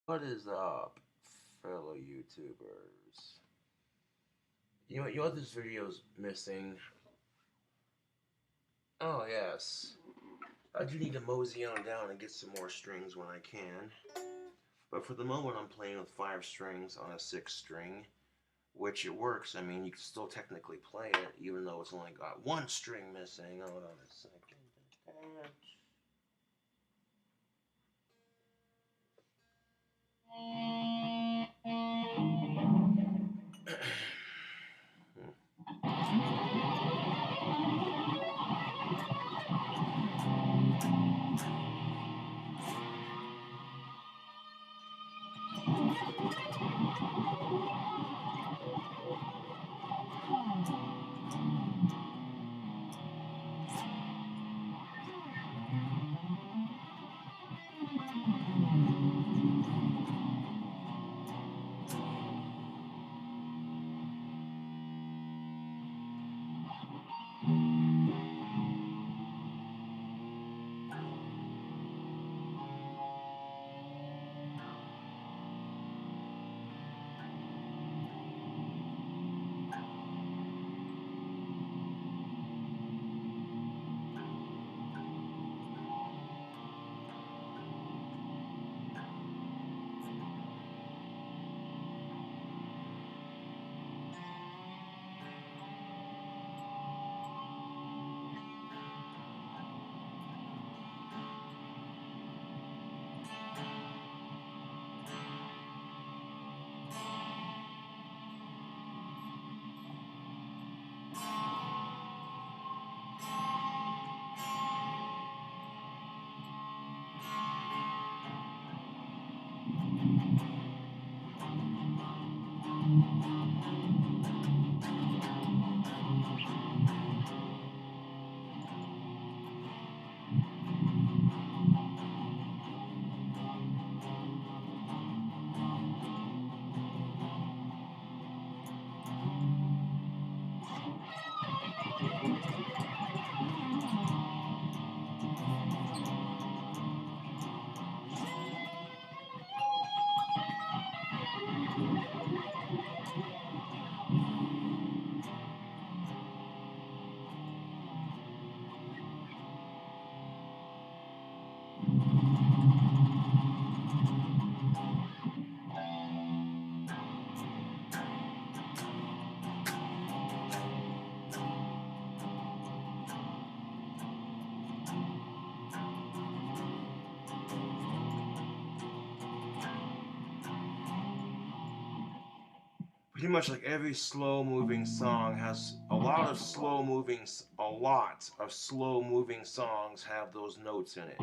What is up, fellow YouTubers? You know what this video's missing? Oh, yes. I do need to mosey on down and get some more strings when I can. But for the moment, I'm playing with 5 strings on a 6 string, which it works. I mean, you can still technically play it, even though it's only got 1 string missing. Hold on a second. Pretty much like every slow moving song has a lot of slow moving songs have those notes in it.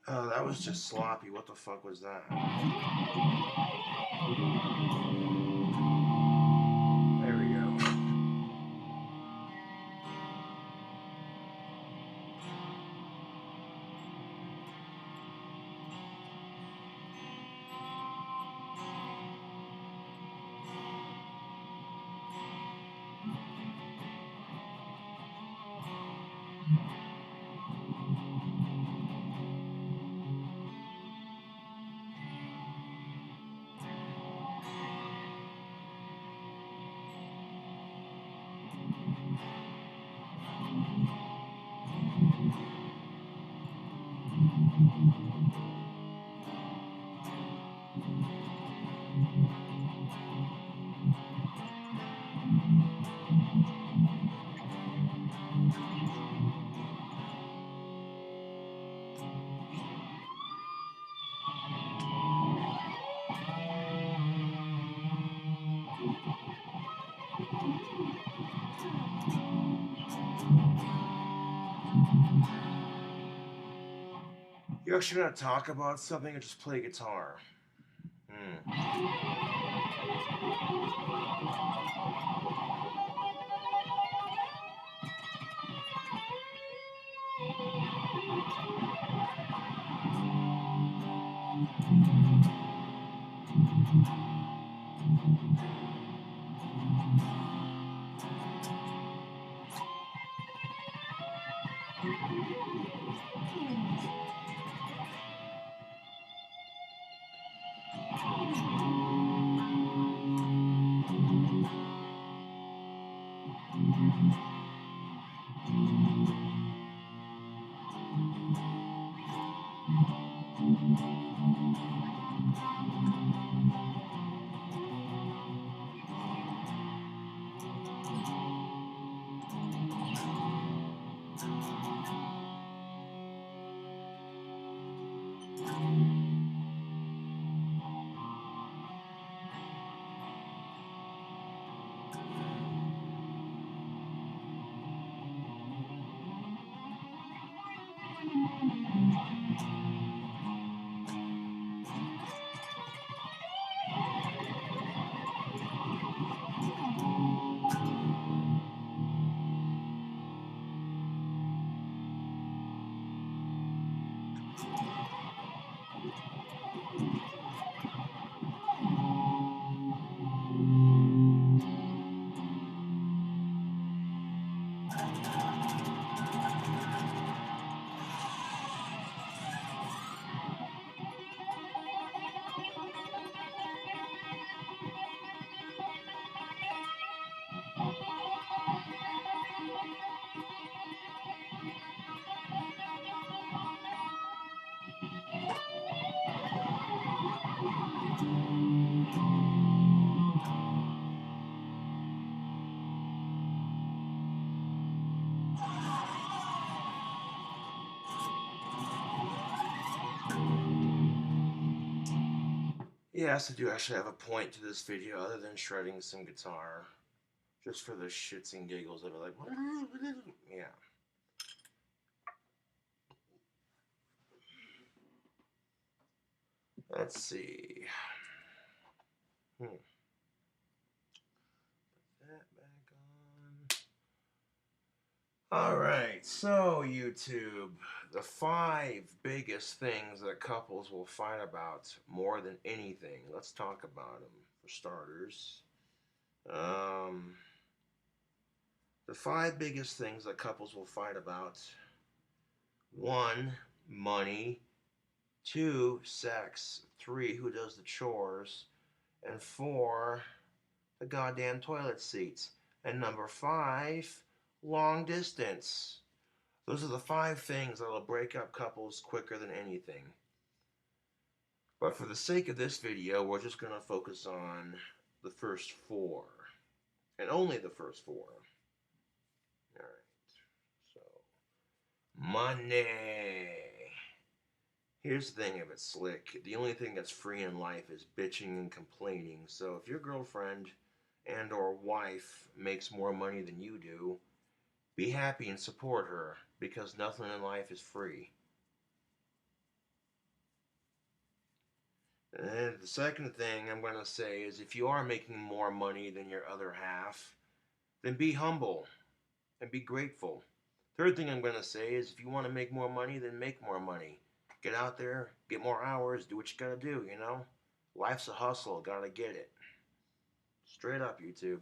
Oh, that was just sloppy. What the fuck was that? There we go. You actually gonna talk about something or just play guitar? Yes, I do actually have a point to this video other than shredding some guitar. Just for the shits and giggles of it, like, yeah. Let's see. Put that back on. Alright, so YouTube, the 5 biggest things that couples will fight about more than anything. Let's talk about them for starters. The 5 biggest things that couples will fight about: 1, money; 2, sex; 3, who does the chores; and 4, the goddamn toilet seats; and number 5, long distance. Those are the 5 things that will break up couples quicker than anything. But for the sake of this video, we're just going to focus on the first 4. And only the first 4. Alright. So, money. Here's the thing, if it's slick, the only thing that's free in life is bitching and complaining. So if your girlfriend and or wife makes more money than you do, be happy and support her, because nothing in life is free. And the second thing I'm going to say is if you are making more money than your other half, then be humble and be grateful. Third thing I'm going to say is if you want to make more money, then make more money. Get out there, get more hours, do what you got to do, you know? Life's a hustle, got to get it. Straight up, YouTube.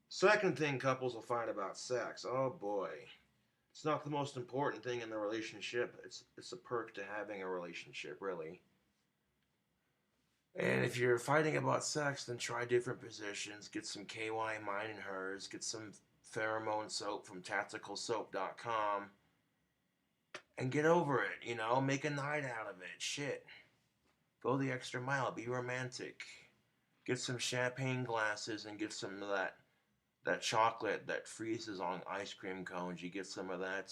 Second thing couples will fight about sex. Oh boy. It's not the most important thing in the relationship. It's a perk to having a relationship, really. And if you're fighting about sex, then try different positions. Get some KY Mine and Hers. Get some pheromone soap from tacticalsoap.com. And get over it, you know? Make a night out of it. Shit. Go the extra mile. Be romantic. Get some champagne glasses and get some of that chocolate that freezes on ice cream cones. You get some of that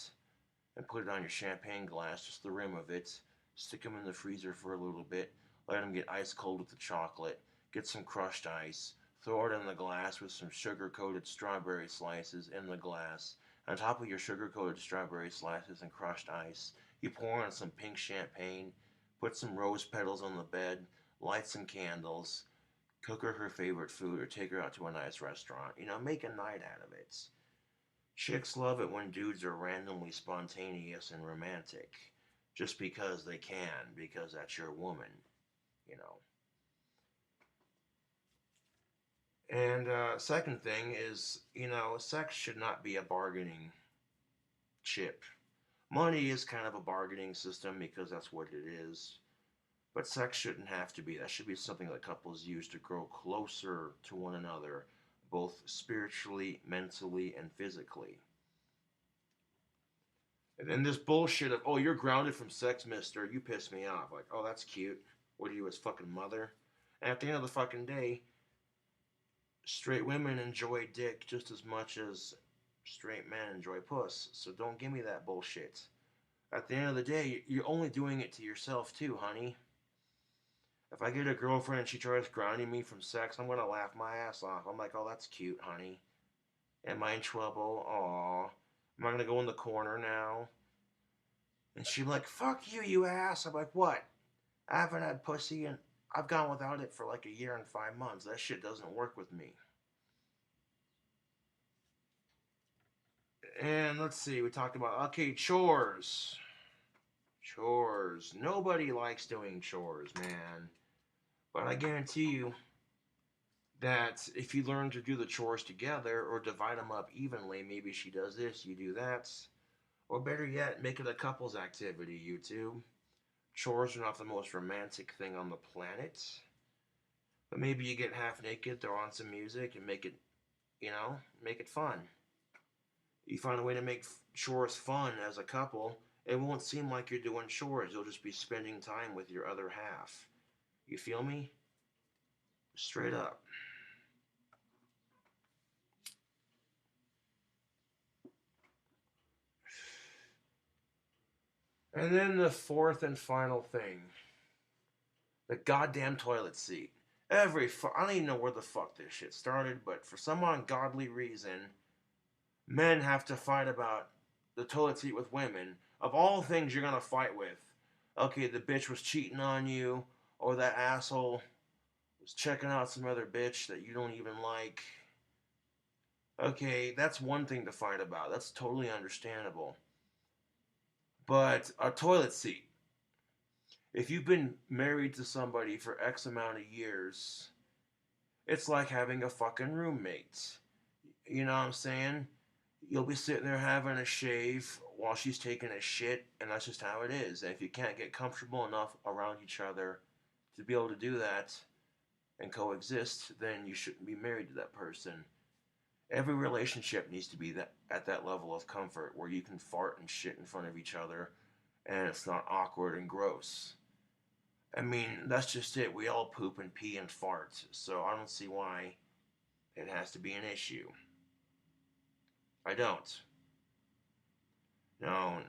and put it on your champagne glass, just the rim of it. Stick them in the freezer for a little bit. Let them get ice cold with the chocolate. Get some crushed ice. Throw it in the glass with some sugar-coated strawberry slices in the glass. On top of your sugar-coated strawberry slices and crushed ice, you pour on some pink champagne. Put some rose petals on the bed. Light some candles. Cook her favorite food or take her out to a nice restaurant. You know, make a night out of it. Chicks love it when dudes are randomly spontaneous and romantic. Just because they can, because that's your woman, you know. And second thing is, you know, sex should not be a bargaining chip. Money is kind of a bargaining system because that's what it is. But sex shouldn't have to be. That should be something that couples use to grow closer to one another, both spiritually, mentally, and physically. And then this bullshit of, oh, you're grounded from sex, mister. You piss me off. Like, oh, that's cute. What are you, his fucking mother? And at the end of the fucking day, straight women enjoy dick just as much as straight men enjoy puss. So don't give me that bullshit. At the end of the day, you're only doing it to yourself too, honey. If I get a girlfriend and she tries grounding me from sex, I'm gonna laugh my ass off. I'm like, oh, that's cute, honey. Am I in trouble? Aw. Am I gonna go in the corner now? And she's like, fuck you, you ass. I'm like, what? I haven't had pussy and I've gone without it for like a year and 5 months. That shit doesn't work with me. And let's see, we talked about, okay, chores. Chores. Nobody likes doing chores, man. But I guarantee you that if you learn to do the chores together or divide them up evenly, maybe she does this, you do that. Or better yet, make it a couples activity, YouTube. Chores are not the most romantic thing on the planet. But maybe you get half naked, throw on some music, and make it, you know, make it fun. You find a way to make chores fun as a couple. It won't seem like you're doing chores. You'll just be spending time with your other half. You feel me? Straight up. And then the fourth and final thing. The goddamn toilet seat. I don't even know where the fuck this shit started, but for some ungodly reason, men have to fight about the toilet seat with women. Of all things you're gonna fight with, okay, the bitch was cheating on you, or that asshole was checking out some other bitch that you don't even like. Okay, that's one thing to fight about. That's totally understandable. But a toilet seat. If you've been married to somebody for X amount of years, it's like having a fucking roommate. You know what I'm saying? You'll be sitting there having a shave while she's taking a shit, and that's just how it is. And if you can't get comfortable enough around each other to be able to do that and coexist, then you shouldn't be married to that person. Every relationship needs to be at that level of comfort where you can fart and shit in front of each other and it's not awkward and gross. I mean, that's just it. We all poop and pee and fart, so I don't see why it has to be an issue. I don't. Now,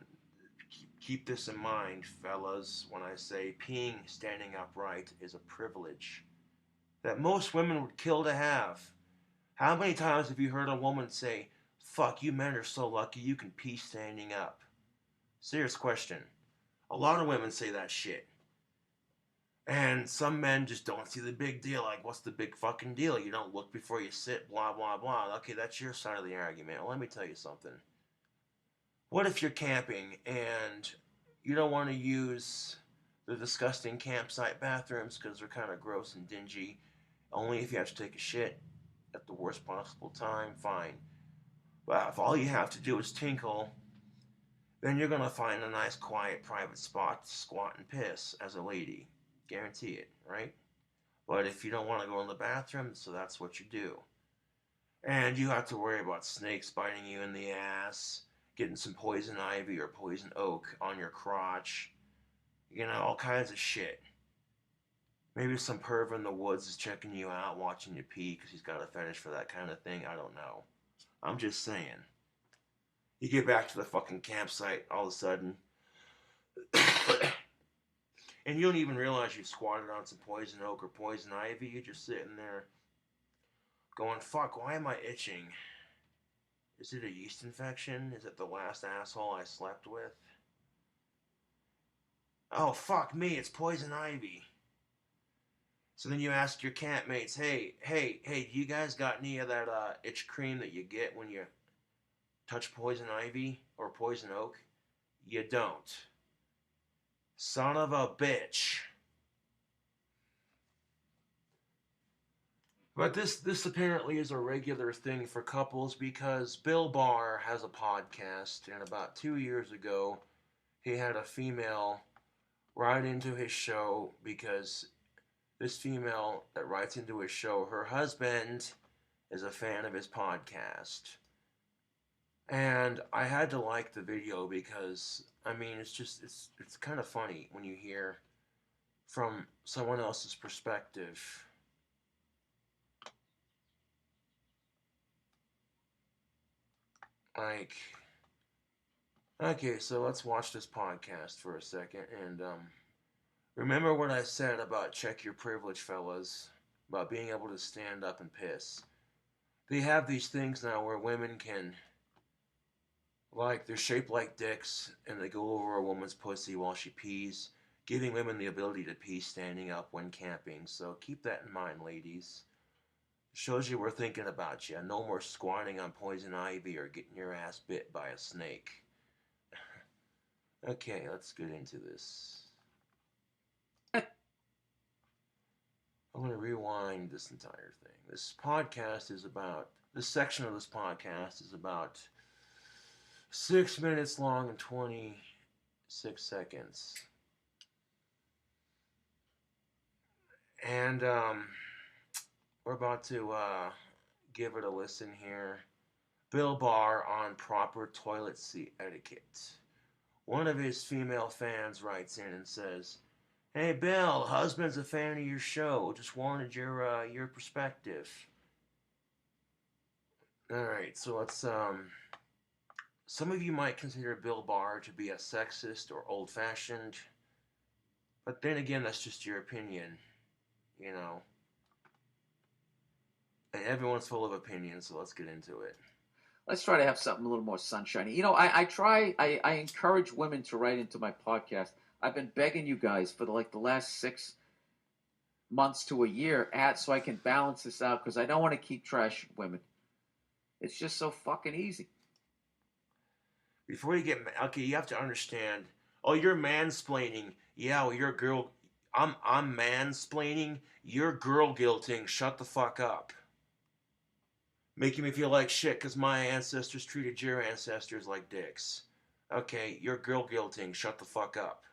keep this in mind, fellas, when I say peeing standing upright is a privilege that most women would kill to have. How many times have you heard a woman say, fuck, you men are so lucky you can pee standing up? Serious question. A lot of women say that shit. And some men just don't see the big deal. Like, what's the big fucking deal? You don't look before you sit, blah, blah, blah. Okay, that's your side of the argument. Well, let me tell you something. What if you're camping and you don't want to use the disgusting campsite bathrooms because they're kind of gross and dingy? Only if you have to take a shit at the worst possible time, fine. But if all you have to do is tinkle, then you're going to find a nice, quiet, private spot to squat and piss as a lady. Guarantee it, right? But if you don't want to go in the bathroom, so that's what you do. And you have to worry about snakes biting you in the ass, getting some poison ivy or poison oak on your crotch, you know, all kinds of shit. Maybe some perv in the woods is checking you out, watching you pee because he's got a fetish for that kind of thing. I don't know. I'm just saying. You get back to the fucking campsite all of a sudden, and you don't even realize you've squatted on some poison oak or poison ivy. You're just sitting there going, fuck, why am I itching? Is it a yeast infection? Is it the last asshole I slept with? Oh, fuck me, it's poison ivy. So then you ask your campmates, hey, do you guys got any of that itch cream that you get when you touch poison ivy or poison oak? You don't. Son of a bitch. But this apparently is a regular thing for couples because Bill Barr has a podcast, and about 2 years ago, he had a female write into his show because this female that writes into his show, her husband is a fan of his podcast. And I had to like the video because, I mean, it's kind of funny when you hear from someone else's perspective. Like, okay, so let's watch this podcast for a second and remember what I said about check your privilege, fellas, about being able to stand up and piss. They have these things now where women can, like, they're shaped like dicks and they go over a woman's pussy while she pees, giving women the ability to pee standing up when camping. So keep that in mind, ladies. Shows you we're thinking about you. No more squatting on poison ivy or getting your ass bit by a snake. Okay, let's get into this. I'm going to rewind this entire thing. This section of this podcast is about 6 minutes long and 26 seconds. And, we're about to give it a listen here. Bill Barr on proper toilet seat etiquette. One of his female fans writes in and says, "Hey Bill, husband's a fan of your show. Just wanted your perspective." Alright, so let's some of you might consider Bill Barr to be a sexist or old-fashioned, but then again, that's just your opinion, you know. And everyone's full of opinions, so let's get into it. Let's try to have something a little more sunshiny. You know, I encourage women to write into my podcast. I've been begging you guys for the last 6 months to a year so I can balance this out because I don't want to keep trashing women. It's just so fucking easy. Before you get, okay, you have to understand. Oh, you're mansplaining. Yeah, well, you're girl. I'm mansplaining. You're girl guilting. Shut the fuck up. Making me feel like shit because my ancestors treated your ancestors like dicks. Okay, you're girl guilting. Shut the fuck up.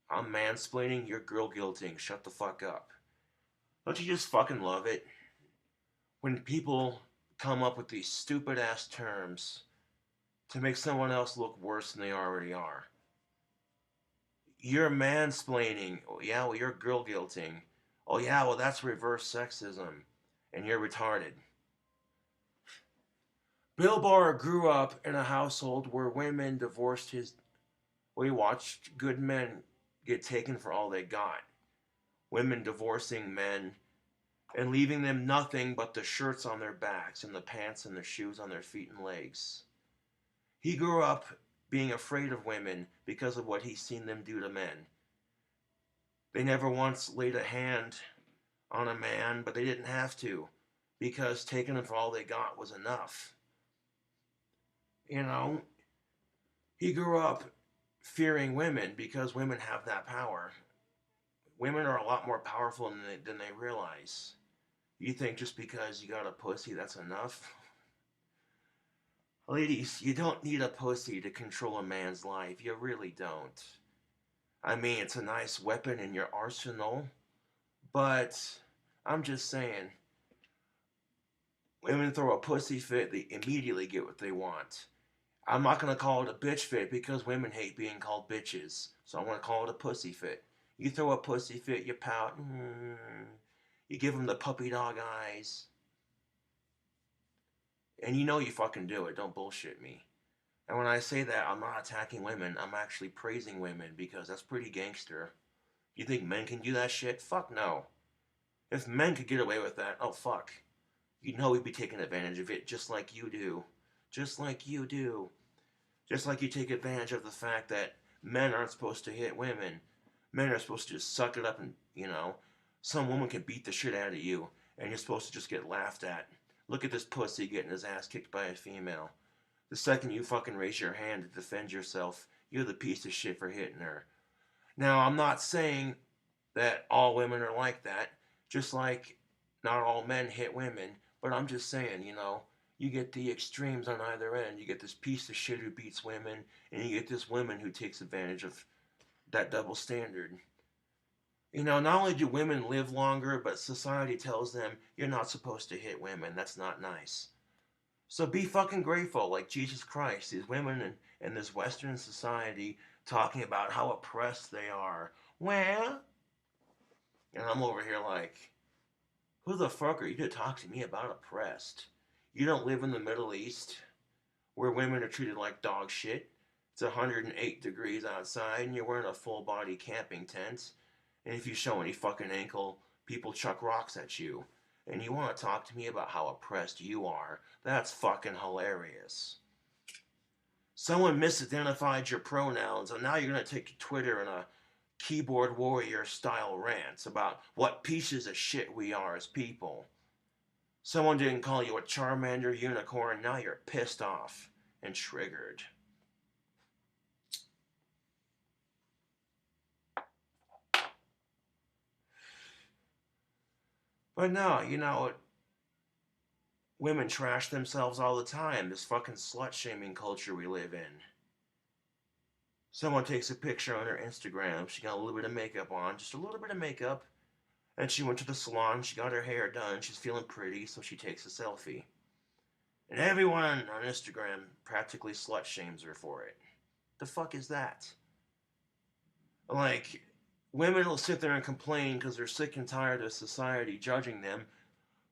I'm mansplaining. You're girl guilting. Shut the fuck up. Don't you just fucking love it when people come up with these stupid ass terms to make someone else look worse than they already are? You're mansplaining. Oh, yeah, well, you're girl guilting. Oh, yeah, well, that's reverse sexism. And you're retarded. Bill Barr grew up in a household where women divorced he watched good men get taken for all they got. Women divorcing men and leaving them nothing but the shirts on their backs and the pants and the shoes on their feet and legs. He grew up being afraid of women because of what he's seen them do to men. They never once laid a hand on a man, but they didn't have to, because taking them for all they got was enough. You know, he grew up fearing women because women have that power. Women are a lot more powerful than they realize. You think just because you got a pussy, that's enough? Ladies, you don't need a pussy to control a man's life. You really don't. I mean, it's a nice weapon in your arsenal, but I'm just saying, women throw a pussy fit, they immediately get what they want. I'm not going to call it a bitch fit because women hate being called bitches. So I'm going to call it a pussy fit. You throw a pussy fit, you pout. You give them the puppy dog eyes. And you know you fucking do it. Don't bullshit me. And when I say that, I'm not attacking women. I'm actually praising women because that's pretty gangster. You think men can do that shit? Fuck no. If men could get away with that, oh fuck. You know we'd be taking advantage of it just like you do. Just like you do. Just like you take advantage of the fact that men aren't supposed to hit women. Men are supposed to just suck it up and, some woman can beat the shit out of you and you're supposed to just get laughed at. Look at this pussy getting his ass kicked by a female. The second you fucking raise your hand to defend yourself, you're the piece of shit for hitting her. Now, I'm not saying that all women are like that, just like not all men hit women, but I'm just saying, you get the extremes on either end. You get this piece of shit who beats women, and you get this woman who takes advantage of that double standard. Not only do women live longer, but society tells them you're not supposed to hit women. That's not nice. So be fucking grateful, like Jesus Christ. These women in this Western society talking about how oppressed they are. Well, and I'm over here like, who the fuck are you to talk to me about oppressed? You don't live in the Middle East where women are treated like dog shit. It's 108 degrees outside and you're wearing a full body camping tent. And if you show any fucking ankle, people chuck rocks at you. And you want to talk to me about how oppressed you are. That's fucking hilarious. Someone misidentified your pronouns, and now you're going to take to Twitter in a keyboard warrior style rant about what pieces of shit we are as people. Someone didn't call you a Charmander unicorn, now you're pissed off and triggered. But no, women trash themselves all the time. This fucking slut-shaming culture we live in. Someone takes a picture on her Instagram. She got a little bit of makeup on, just a little bit of makeup. And she went to the salon, she got her hair done, she's feeling pretty, so she takes a selfie. And everyone on Instagram practically slut-shames her for it. The fuck is that? Like, women will sit there and complain because they're sick and tired of society judging them,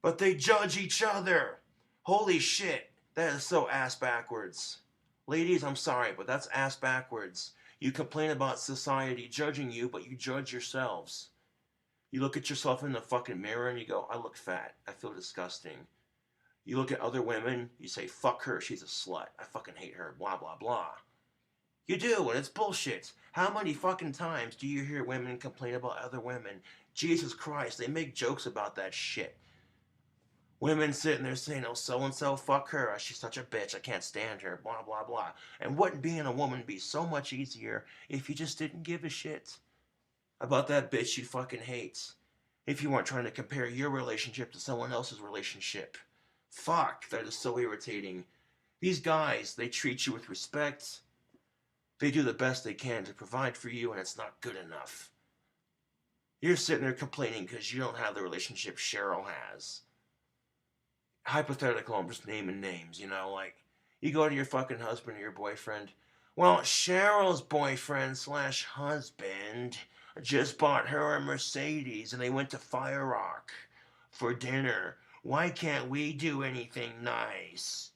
but they judge each other. Holy shit, that is so ass backwards. Ladies, I'm sorry, but that's ass backwards. You complain about society judging you, but you judge yourselves. You look at yourself in the fucking mirror and you go, I look fat. I feel disgusting. You look at other women, you say, fuck her, she's a slut. I fucking hate her, blah, blah, blah. You do, and it's bullshit. How many fucking times do you hear women complain about other women? Jesus Christ, they make jokes about that shit. Women sitting there saying, oh, so-and-so, fuck her, she's such a bitch, I can't stand her, blah, blah, blah. And wouldn't being a woman be so much easier if you just didn't give a shit about that bitch you fucking hate? If you weren't trying to compare your relationship to someone else's relationship. Fuck, that is so irritating. These guys, they treat you with respect. They do the best they can to provide for you, and it's not good enough. You're sitting there complaining because you don't have the relationship Cheryl has. Hypothetical, I'm just naming names, like, you go to your fucking husband or your boyfriend. Well, Cheryl's boyfriend / husband just bought her a Mercedes and they went to Fire Rock for dinner. Why can't we do anything nice?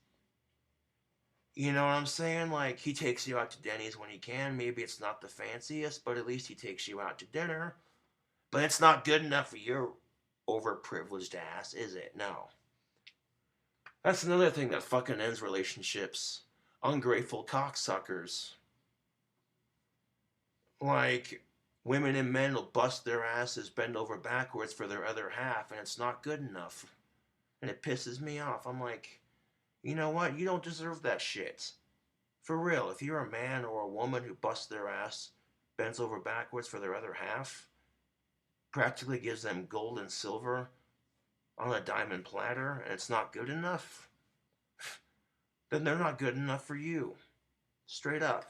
You know what I'm saying? Like, he takes you out to Denny's when he can. Maybe it's not the fanciest, but at least he takes you out to dinner. But it's not good enough for your overprivileged ass, is it? No. That's another thing that fucking ends relationships. ungrateful cocksuckers. Like, women and men will bust their asses, bend over backwards for their other half, and it's not good enough. And it pisses me off. I'm like, you know what? You don't deserve that shit. For real, if you're a man or a woman who busts their ass, bends over backwards for their other half, practically gives them gold and silver on a diamond platter, and it's not good enough, then they're not good enough for you. Straight up.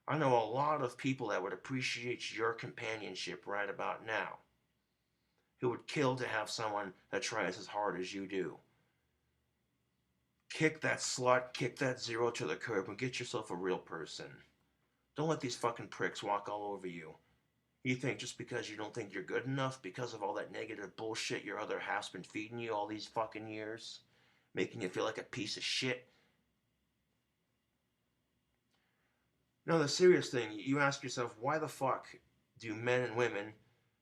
I know a lot of people that would appreciate your companionship right about now, who would kill to have someone that tries as hard as you do. Kick that slut, kick that zero to the curb, and get yourself a real person. Don't let these fucking pricks walk all over you. You think just because you don't think you're good enough, because of all that negative bullshit your other half's been feeding you all these fucking years, making you feel like a piece of shit. No, the serious thing, you ask yourself, why the fuck do men and women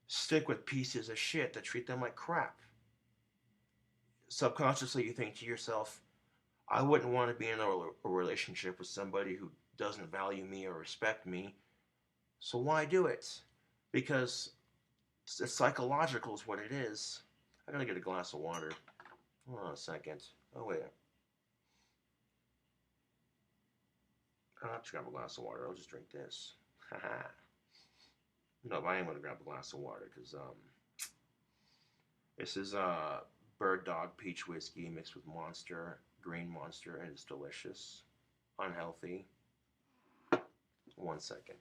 stick with pieces of shit that treat them like crap? Subconsciously, you think to yourself, I wouldn't want to be in a relationship with somebody who doesn't value me or respect me, so why do it? Because it's psychological is what it is. I gotta get a glass of water. Hold on a second. Oh, wait. I don't have to grab a glass of water. I'll just drink this. Haha. No, but I am gonna grab a glass of water because this is Bird Dog Peach Whiskey mixed with Monster, Green Monster, and it's delicious. Unhealthy. 1 second.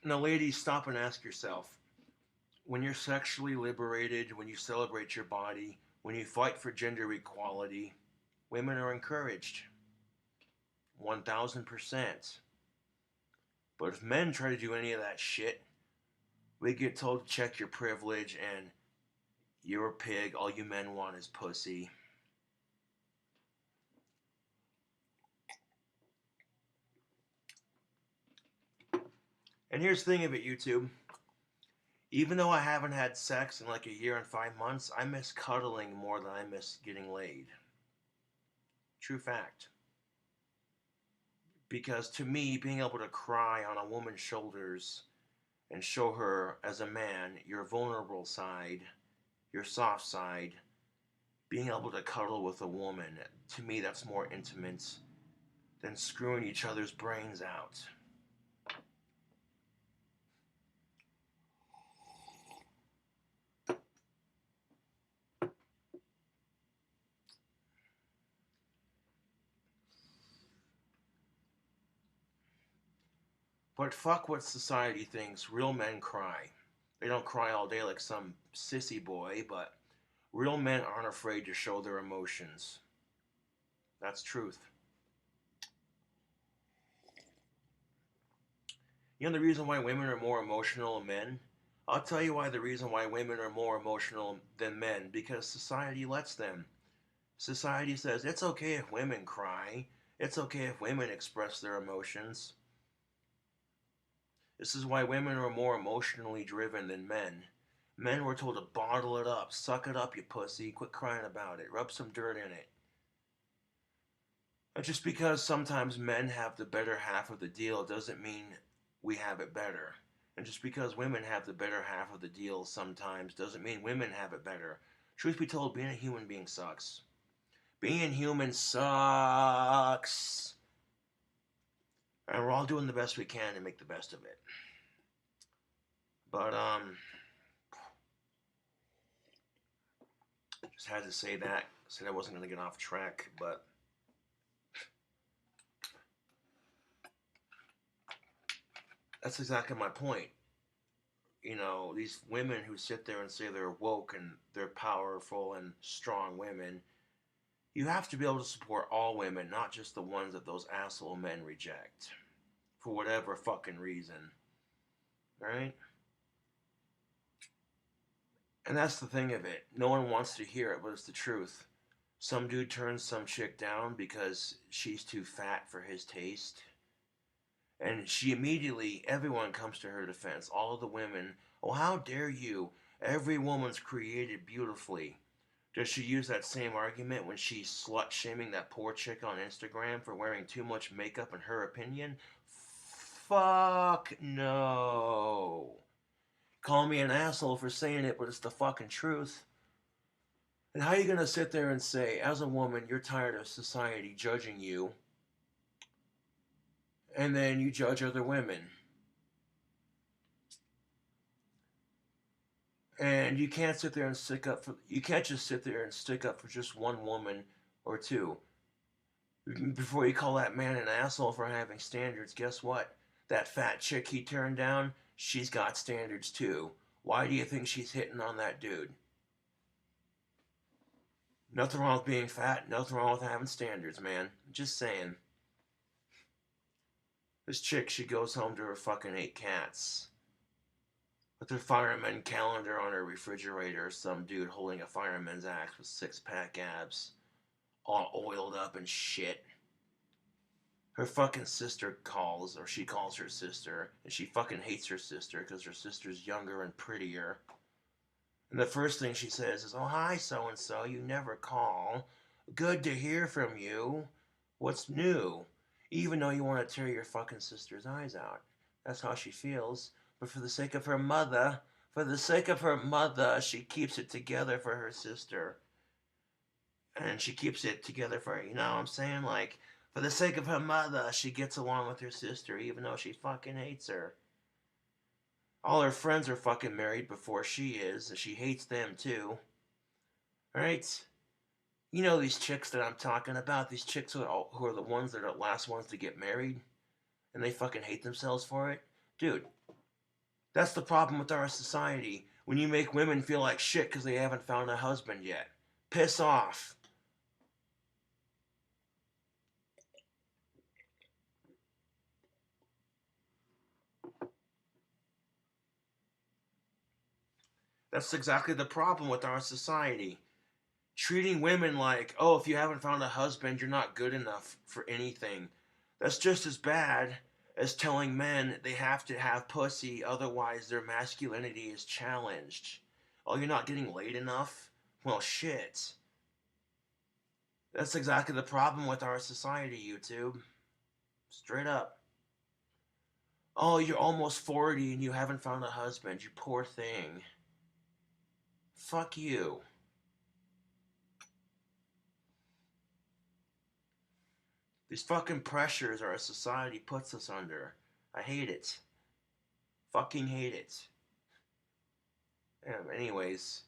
Now, ladies, stop and ask yourself, when you're sexually liberated, when you celebrate your body, when you fight for gender equality, women are encouraged. 1000%. But if men try to do any of that shit, we get told to check your privilege and you're a pig, all you men want is pussy. And here's the thing of it, YouTube. Even though I haven't had sex in like a year and 5 months, I miss cuddling more than I miss getting laid. True fact. Because to me, being able to cry on a woman's shoulders and show her as a man your vulnerable side, your soft side, being able to cuddle with a woman, to me that's more intimate than screwing each other's brains out. But fuck what society thinks. Real men cry. They don't cry all day like some sissy boy, but real men aren't afraid to show their emotions. That's truth. You know the reason why women are more emotional than men? I'll tell you why the reason why women are more emotional than men. Because society lets them. Society says it's okay if women cry. It's okay if women express their emotions. This is why women are more emotionally driven than men. Men were told to bottle it up, suck it up, you pussy, quit crying about it, rub some dirt in it. And just because sometimes men have the better half of the deal doesn't mean we have it better. And just because women have the better half of the deal sometimes doesn't mean women have it better. Truth be told, being a human being sucks. Being human sucks. And we're all doing the best we can to make the best of it. But, just had to say that. Said I wasn't going to get off track, but that's exactly my point. You know, these women who sit there and say they're woke and they're powerful and strong women, you have to be able to support all women, not just the ones that those asshole men reject. For whatever fucking reason. Right? And that's the thing of it. No one wants to hear it, but it's the truth. Some dude turns some chick down because she's too fat for his taste. And she immediately, everyone comes to her defense. All of the women, oh, how dare you? Every woman's created beautifully. Does she use that same argument when she's slut shaming that poor chick on Instagram for wearing too much makeup in her opinion? Fuck no. Call me an asshole for saying it, but it's the fucking truth. And how are you going to sit there and say, as a woman, you're tired of society judging you, and then you judge other women? And you can't sit there and you can't just sit there and stick up for just one woman or two. Before you call that man an asshole for having standards, guess what? That fat chick he turned down, she's got standards too. Why do you think she's hitting on that dude? Nothing wrong with being fat, nothing wrong with having standards, man. Just saying. This chick, she goes home to her fucking 8 cats. With her fireman calendar on her refrigerator, some dude holding a fireman's axe with 6-pack abs. All oiled up and shit. Her fucking sister calls, or she calls her sister, and she fucking hates her sister because her sister's younger and prettier. And the first thing she says is, oh, hi, so-and-so, you never call. Good to hear from you. What's new? Even though you want to tear your fucking sister's eyes out. That's how she feels. But for the sake of her mother, she keeps it together for her sister. And she keeps it together for her, you know what I'm saying? Like, for the sake of her mother, she gets along with her sister, even though she fucking hates her. All her friends are fucking married before she is, and she hates them too. Right? You know these chicks that I'm talking about? These chicks who are the ones that are the last ones to get married? And they fucking hate themselves for it? Dude, that's the problem with our society. When you make women feel like shit because they haven't found a husband yet. Piss off. That's exactly the problem with our society. Treating women like, oh, if you haven't found a husband, you're not good enough for anything. That's just as bad as telling men they have to have pussy, otherwise their masculinity is challenged. Oh, you're not getting laid enough? Well, shit. That's exactly the problem with our society, YouTube. Straight up. Oh, you're almost 40 and you haven't found a husband, you poor thing. Fuck you. These fucking pressures our society puts us under. I hate it. Fucking hate it. Anyways,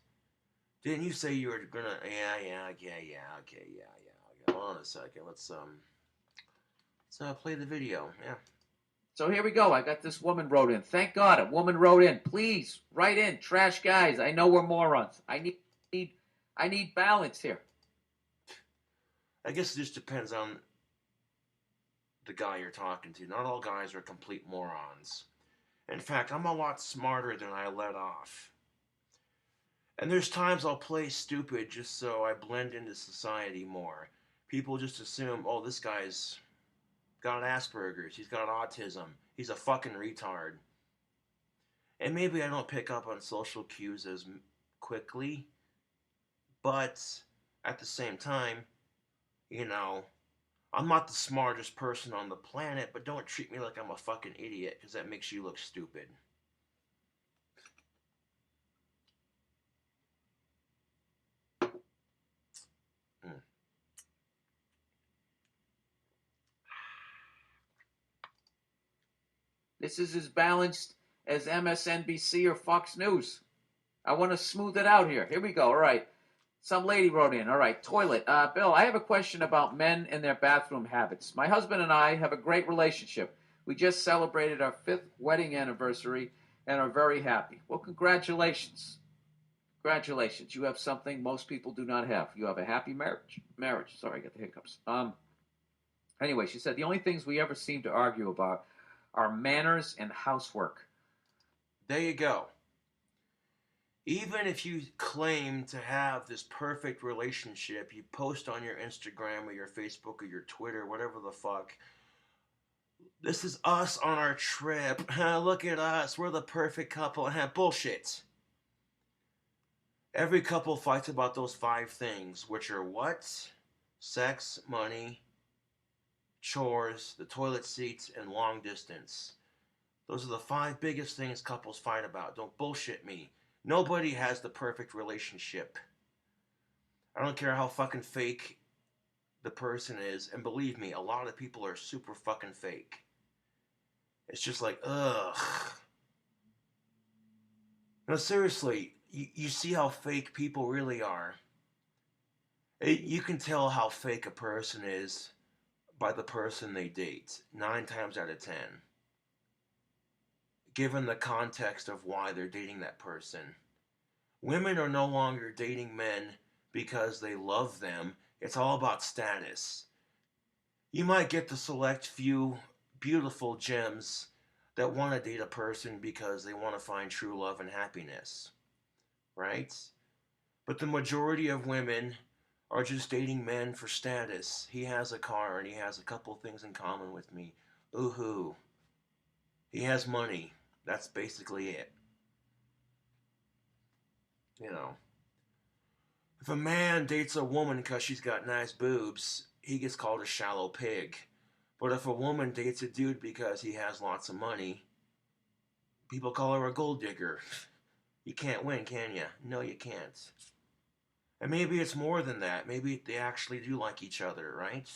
didn't you say you were gonna? Yeah. Hold on a second. Let's play the video. Yeah. So here we go. I got this woman wrote in. Thank God, a woman wrote in. Please write in, trash guys. I know we're morons. I need balance here. I guess it just depends on the guy you're talking to. Not all guys are complete morons. In fact, I'm a lot smarter than I let off. And there's times I'll play stupid just so I blend into society more. People just assume, oh, this guy's got Asperger's, he's got autism, he's a fucking retard. And maybe I don't pick up on social cues as quickly, but at the same time, you know, I'm not the smartest person on the planet, but don't treat me like I'm a fucking idiot, because that makes you look stupid. This is as balanced as MSNBC or Fox News. I want to smooth it out here. Here we go. All right. Some lady wrote in. All right. Toilet. Bill, I have a question about men and their bathroom habits. My husband and I have a great relationship. We just celebrated our 5th wedding anniversary and are very happy. Well, congratulations. Congratulations. You have something most people do not have. You have a happy marriage. Sorry, I got the hiccups. Anyway, she said the only things we ever seem to argue about are manners and housework. There you go. Even if you claim to have this perfect relationship, you post on your Instagram or your Facebook or your Twitter, whatever the fuck, this is us on our trip. Look at us. We're the perfect couple. Bullshit. Every couple fights about those 5 things, which are what? Sex, money, chores, the toilet seats, and long distance. Those are the 5 biggest things couples fight about. Don't bullshit me. Nobody has the perfect relationship. I don't care how fucking fake the person is, and believe me, a lot of people are super fucking fake. It's just like, ugh. No, seriously, you see how fake people really are. You can tell how fake a person is by the person they date, 9 times out of 10. Given the context of why they're dating that person. Women are no longer dating men because they love them. It's all about status. You might get the select few beautiful gems that want to date a person because they want to find true love and happiness, right? But the majority of women are just dating men for status. He has a car and he has a couple things in common with me. Ooh-hoo. He has money. That's basically it. You know. If a man dates a woman because she's got nice boobs, he gets called a shallow pig. But if a woman dates a dude because he has lots of money, people call her a gold digger. You can't win, can you? No, you can't. And maybe it's more than that. Maybe they actually do like each other, right?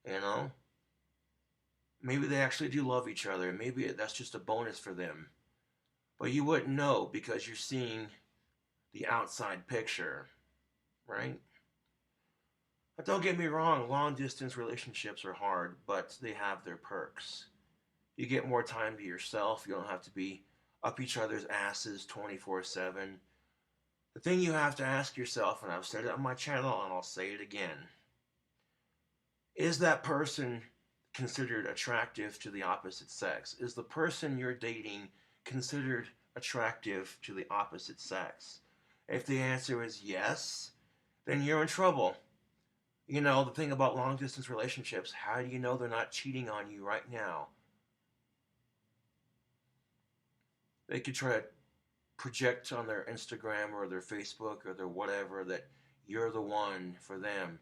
You know? Maybe they actually do love each other. Maybe that's just a bonus for them. But you wouldn't know because you're seeing the outside picture, right? But don't get me wrong, long distance relationships are hard, but they have their perks. You get more time to yourself. You don't have to be up each other's asses 24/7. The thing you have to ask yourself, and I've said it on my channel and I'll say it again, is that person considered attractive to the opposite sex? Is the person you're dating considered attractive to the opposite sex? If the answer is yes, then you're in trouble. You know, the thing about long distance relationships, how do you know they're not cheating on you right now? They could try to project on their Instagram or their Facebook or their whatever that you're the one for them.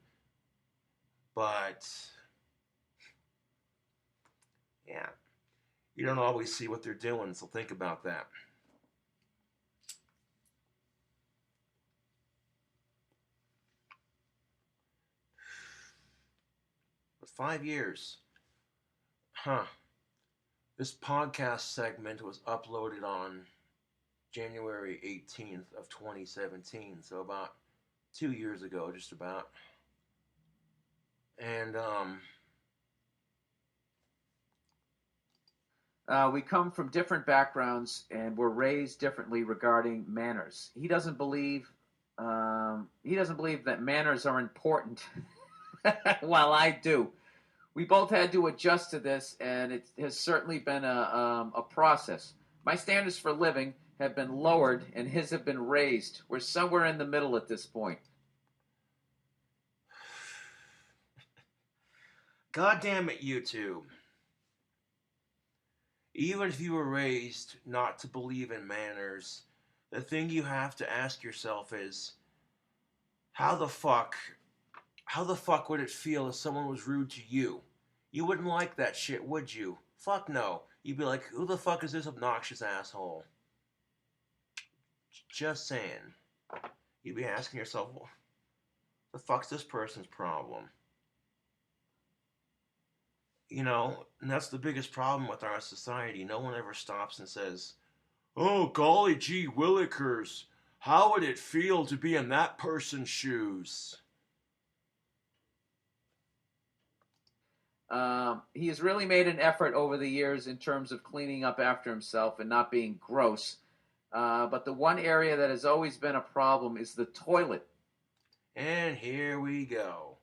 But, yeah, you don't always see what they're doing, so think about that. But 5 years. Huh. This podcast segment was uploaded on January 18th of 2017, so about 2 years ago, just about. And we come from different backgrounds and we're raised differently regarding manners. He doesn't believe that manners are important, while I do. We both had to adjust to this, and it has certainly been a process. My standards for living have been lowered, and his have been raised. We're somewhere in the middle at this point. God damn it, YouTube. Even if you were raised not to believe in manners, the thing you have to ask yourself is, how the fuck would it feel if someone was rude to you? You wouldn't like that shit, would you? Fuck no. You'd be like, who the fuck is this obnoxious asshole? Just saying. You'd be asking yourself, well, the fuck's this person's problem? You know, and that's the biggest problem with our society. No one ever stops and says, oh, golly gee willikers, how would it feel to be in that person's shoes? He has really made an effort over the years in terms of cleaning up after himself and not being gross. But the one area that has always been a problem is the toilet. And here we go.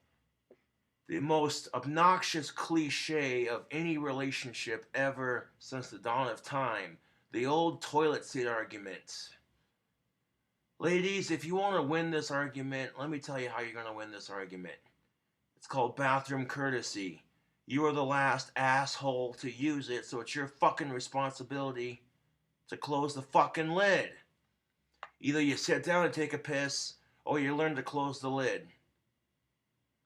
The most obnoxious cliche of any relationship ever since the dawn of time. The old toilet seat argument. Ladies, if you want to win this argument, let me tell you how you're going to win this argument. It's called bathroom courtesy. You are the last asshole to use it, so it's your fucking responsibility to close the fucking lid. Either you sit down and take a piss, or you learn to close the lid.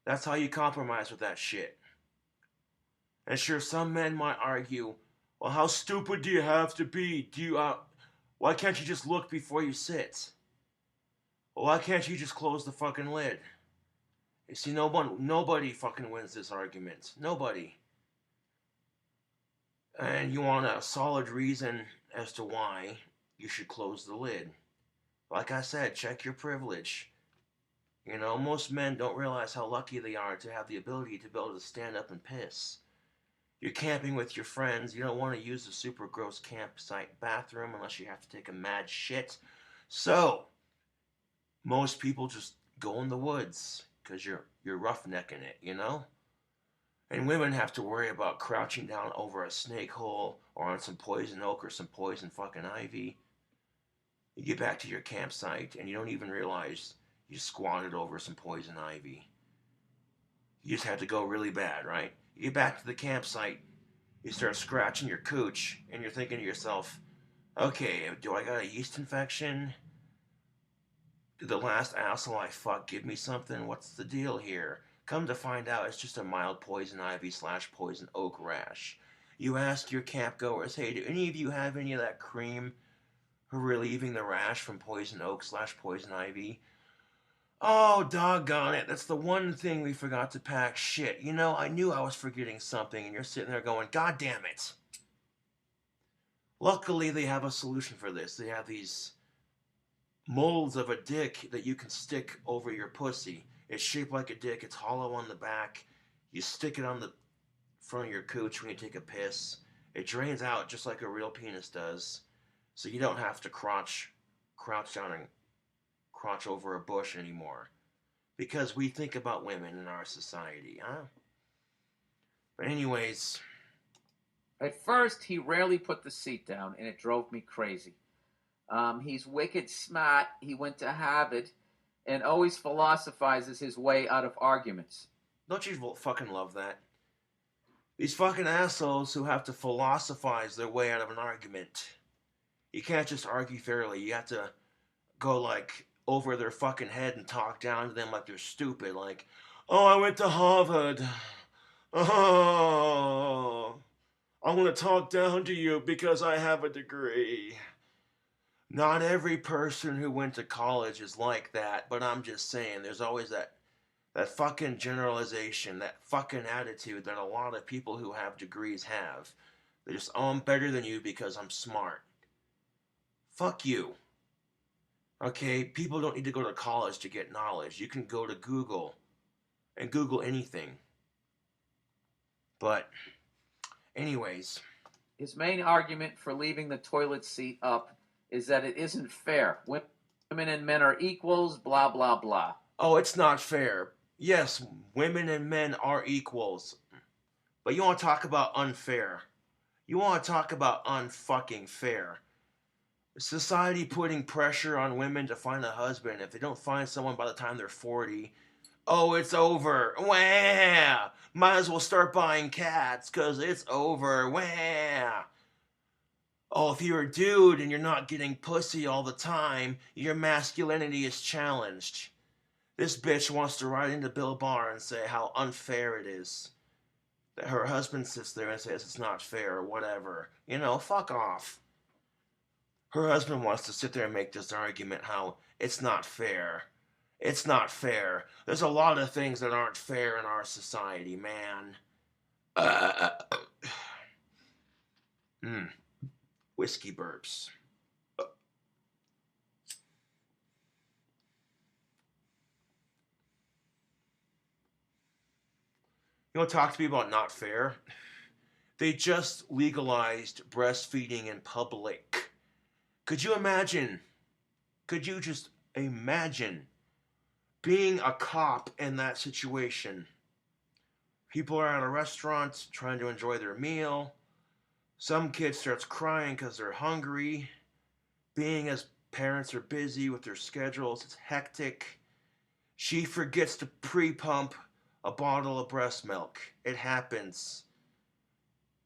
That's how you compromise with that shit. And sure, some men might argue, well, how stupid do you have to be? Why can't you just look before you sit? Well, why can't you just close the fucking lid? You see, nobody fucking wins this argument. Nobody. And you want a solid reason as to why you should close the lid. Like I said, check your privilege. You know, most men don't realize how lucky they are to have the ability to be able to stand up and piss. You're camping with your friends. You don't want to use the super gross campsite bathroom unless you have to take a mad shit. So, most people just go in the woods because you're roughnecking it, you know? And women have to worry about crouching down over a snake hole or on some poison oak or some poison fucking ivy. You get back to your campsite and you don't even realize you squatted over some poison ivy. You just had to go really bad, right? You get back to the campsite, you start scratching your cooch, and you're thinking to yourself, okay, do I got a yeast infection? Did the last asshole I fucked give me something? What's the deal here? Come to find out, it's just a mild poison ivy / poison oak rash. You ask your campgoers, hey, do any of you have any of that cream for relieving the rash from poison oak / poison ivy? Oh, doggone it. That's the one thing we forgot to pack. Shit. You know, I knew I was forgetting something, and you're sitting there going, God damn it. Luckily, they have a solution for this. They have these molds of a dick that you can stick over your pussy. It's shaped like a dick. It's hollow on the back. You stick it on the front of your cooch when you take a piss. It drains out just like a real penis does. So you don't have to crouch down and crotch over a bush anymore. Because we think about women in our society, huh? But anyways. At first, he rarely put the seat down, and it drove me crazy. He's wicked smart. He went to Harvard and always philosophizes his way out of arguments. Don't you fucking love that? These fucking assholes who have to philosophize their way out of an argument. You can't just argue fairly. You have to go like over their fucking head and talk down to them like they're stupid. Like, oh, I went to Harvard. Oh, I'm gonna talk down to you because I have a degree. Not every person who went to college is like that, but I'm just saying, there's always that fucking generalization, that fucking attitude that a lot of people who have degrees have. They just, oh, I'm better than you because I'm smart. Fuck you. Okay, people don't need to go to college to get knowledge. You can go to Google and Google anything. But, anyways. His main argument for leaving the toilet seat up is that it isn't fair. Women and men are equals, blah, blah, blah. Oh, it's not fair. Yes, women and men are equals. But you want to talk about unfair. You want to talk about unfucking fair. Society putting pressure on women to find a husband. If they don't find someone by the time they're 40, oh, it's over. Wah! Might as well start buying cats because it's over. Wah! Oh, if you're a dude and you're not getting pussy all the time, your masculinity is challenged. This bitch wants to write into Bill Barr and say how unfair it is. That her husband sits there and says it's not fair or whatever. You know, fuck off. Her husband wants to sit there and make this argument how it's not fair. It's not fair. There's a lot of things that aren't fair in our society, man. Whiskey burps. You want to talk to me about not fair? They just legalized breastfeeding in public. Could you imagine? Could you just imagine being a cop in that situation? People are at a restaurant trying to enjoy their meal. Some kid starts crying because they're hungry. Being as Parents are busy with their schedules. It's hectic. She forgets to pre-pump a bottle of breast milk. It happens.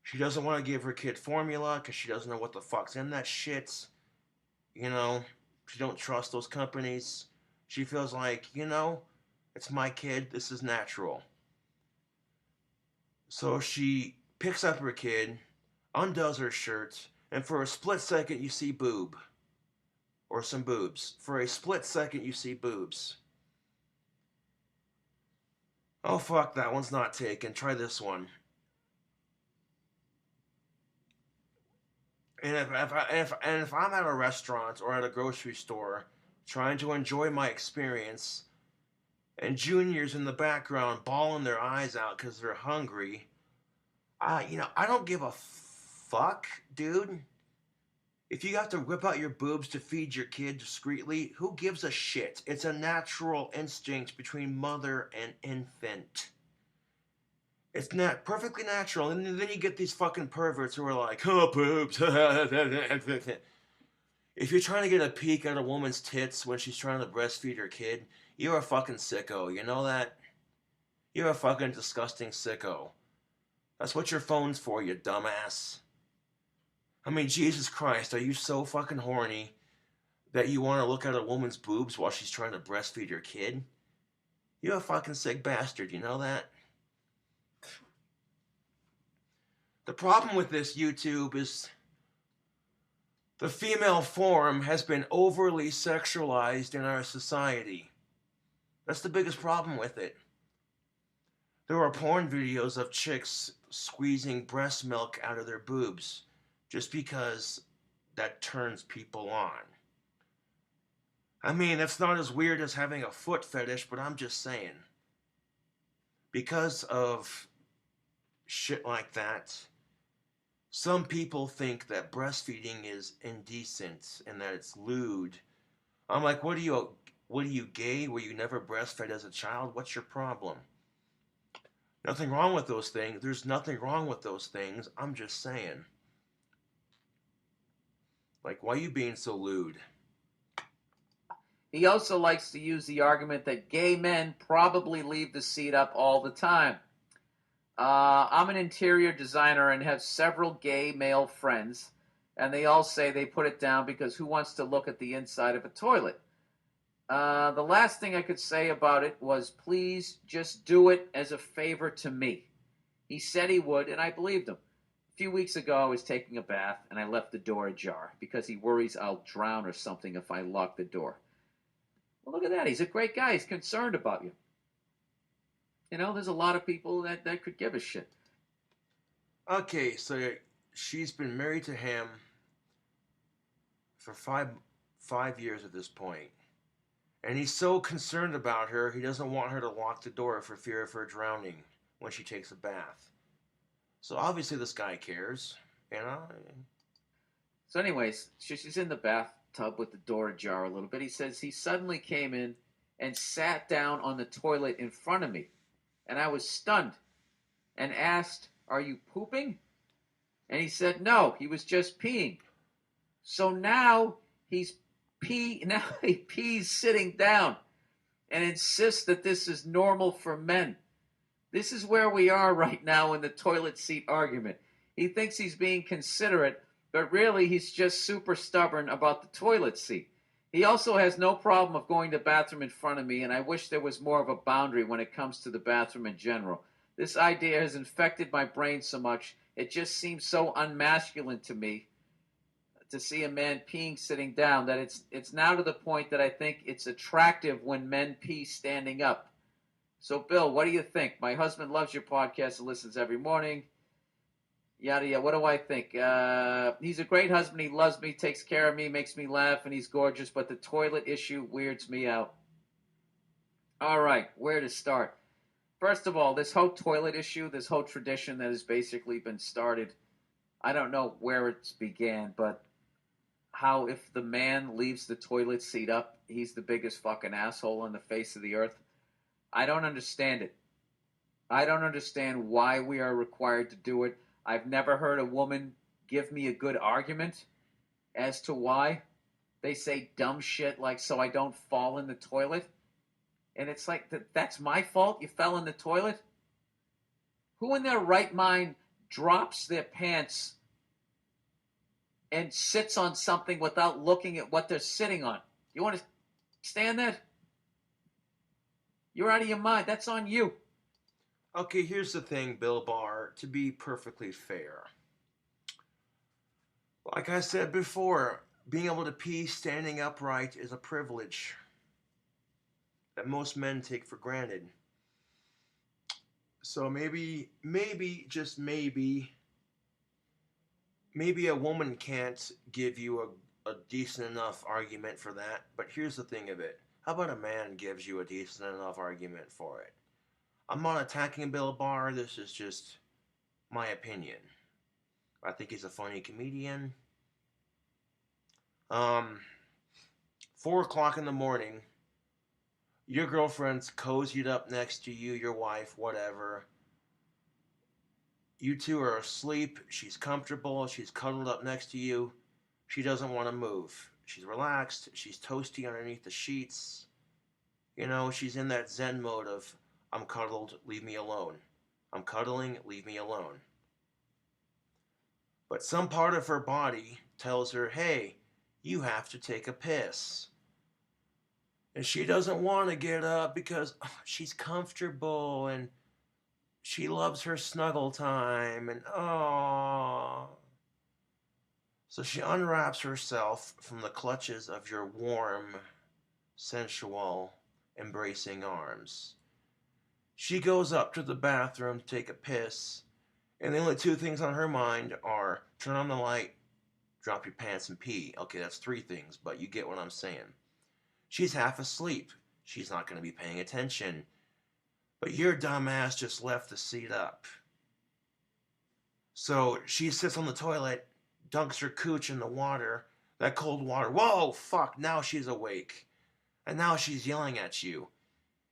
She doesn't want to give her kid formula because she doesn't know what the fuck's in that shit. You know, she don't trust those companies. She feels like, it's my kid. This is natural. So she picks up her kid, undoes her shirt, and for a split second you see boob. Or some boobs. For a split second you see boobs. Oh fuck, that one's not taken. Try this one. And if I'm at a restaurant or at a grocery store trying to enjoy my experience, and juniors in the background bawling their eyes out because they're hungry, I don't give a fuck, dude. If you have to whip out your boobs to feed your kid discreetly, who gives a shit? It's a natural instinct between mother and infant. It's not perfectly natural, and then you get these fucking perverts who are like, oh, boobs. If you're trying to get a peek at a woman's tits when she's trying to breastfeed her kid, you're a fucking sicko. You know that? You're a fucking disgusting sicko. That's what your phone's for, you dumbass. I mean, Jesus Christ, are you so fucking horny that you want to look at a woman's boobs while she's trying to breastfeed her kid? You're a fucking sick bastard, you know that? The problem with this YouTube is the female form has been overly sexualized in our society. That's the biggest problem with it. There are porn videos of chicks squeezing breast milk out of their boobs just because that turns people on. I mean, it's not as weird as having a foot fetish, but I'm just saying. Because of shit like that, some people think that breastfeeding is indecent and that it's lewd. I'm like, what are you gay? Were you never breastfed as a child? What's your problem? Nothing wrong with those things. There's nothing wrong with those things. I'm just saying. Like, why are you being so lewd? He also likes to use the argument that gay men probably leave the seat up all the time. I'm an interior designer and have several gay male friends, and they all say they put it down because who wants to look at the inside of a toilet? The last thing I could say about it was, please just do it as a favor to me. He said he would, and I believed him. A few weeks ago, I was taking a bath, and I left the door ajar because he worries I'll drown or something if I lock the door. Well, look at that. He's a great guy. He's concerned about you. You know, there's a lot of people that could give a shit. Okay, so she's been married to him for five years at this point. And he's so concerned about her, he doesn't want her to lock the door for fear of her drowning when she takes a bath. So obviously this guy cares, you know? So anyways, she's in the bathtub with the door ajar a little bit. He says he suddenly came in and sat down on the toilet in front of me. And I was stunned and asked, are you pooping? And he said, no, he was just peeing. So now he pees sitting down and insists that this is normal for men. This is where we are right now in the toilet seat argument. He thinks he's being considerate, but really he's just super stubborn about the toilet seat. He also has no problem of going to the bathroom in front of me, and I wish there was more of a boundary when it comes to the bathroom in general. This idea has infected my brain so much, it just seems so unmasculine to me to see a man peeing sitting down that it's now to the point that I think it's attractive when men pee standing up. So, Bill, what do you think? My husband loves your podcast and listens every morning. Yada, yada. What do I think? He's a great husband. He loves me, takes care of me, makes me laugh, and he's gorgeous. But the toilet issue weirds me out. All right, where to start? First of all, this whole toilet issue, this whole tradition that has basically been started, I don't know where it began, but how if the man leaves the toilet seat up, he's the biggest fucking asshole on the face of the earth. I don't understand it. I don't understand why we are required to do it. I've never heard a woman give me a good argument as to why. they say dumb shit like, so I don't fall in the toilet. And it's like, that's my fault? You fell in the toilet? Who in their right mind drops their pants and sits on something without looking at what they're sitting on? You want to stand that? You're out of your mind. That's on you. Okay, here's the thing, Bill Barr, to be perfectly fair. Like I said before, being able to pee standing upright is a privilege that most men take for granted. So maybe, just maybe a woman can't give you a decent enough argument for that. But here's the thing of it. How about a man gives you a decent enough argument for it? I'm not attacking Bill Barr. This is just my opinion. I think he's a funny comedian. 4 o'clock in the morning, your girlfriend's cozied up next to you, your wife, whatever. You two are asleep. She's comfortable. She's cuddled up next to you. She doesn't want to move. She's relaxed. She's toasty underneath the sheets. You know, she's in that Zen mode of, I'm cuddled, leave me alone. I'm cuddling, leave me alone. But some part of her body tells her, hey, you have to take a piss. And she doesn't want to get up because she's comfortable and she loves her snuggle time and So she unwraps herself from the clutches of your warm, sensual, embracing arms. She goes up to the bathroom to take a piss, and the only 2 things on her mind are turn on the light, drop your pants and pee. Okay, that's 3 things, but you get what I'm saying. She's half asleep. She's not going to be paying attention. But your dumbass just left the seat up. So she sits on the toilet, dunks her cooch in the water, that cold water. Whoa, fuck, now she's awake. And now she's yelling at you.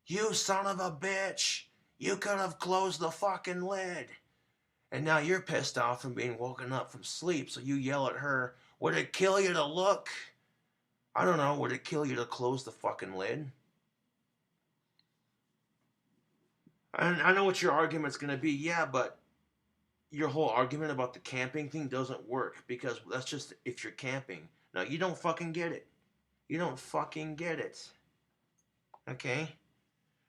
You son of a bitch! You could have closed the fucking lid. And now you're pissed off from being woken up from sleep, so you yell at her, would it kill you to look? I don't know, would it kill you to close the fucking lid? And I know what your argument's going to be. Yeah, but your whole argument about the camping thing doesn't work because that's just if you're camping. No, you don't fucking get it. You don't fucking get it. Okay?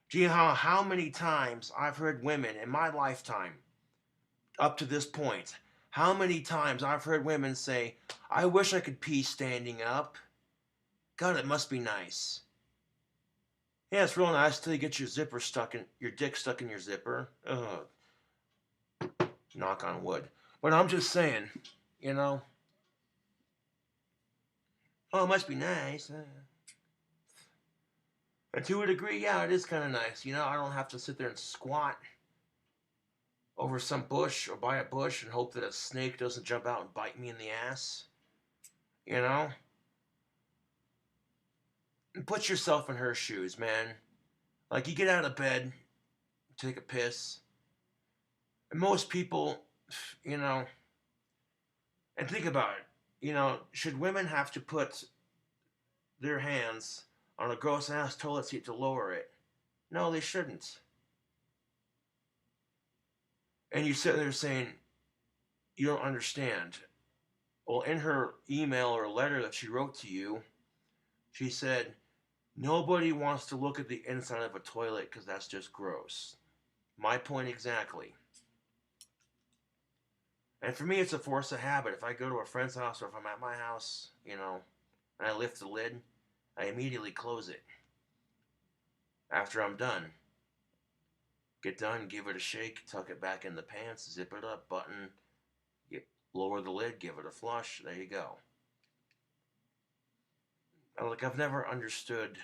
Do you know how many times I've heard women in my lifetime, up to this point, how many times I've heard women say, I wish I could pee standing up. God, it must be nice. Yeah, it's real nice till you get your dick stuck in your zipper. Ugh. Knock on wood. But I'm just saying, you know. Oh, it must be nice. And to a degree, yeah, it is kind of nice. You know, I don't have to sit there and squat over some bush or by a bush and hope that a snake doesn't jump out and bite me in the ass. You know? And put yourself in her shoes, man. Like, you get out of bed, take a piss, and most people, you know, and think about it, you know, should women have to put their hands on a gross ass toilet seat to lower it? No, they shouldn't. And you sit there saying, you don't understand. Well, in her email or letter that she wrote to you, she said, nobody wants to look at the inside of a toilet because that's just gross. My point exactly. And for me, it's a force of habit. If I go to a friend's house or if I'm at my house, you know, and I lift the lid, I immediately close it. After I'm done. Get done, give it a shake, tuck it back in the pants, zip it up, button, lower the lid, give it a flush, there you go. Like, I've never understood,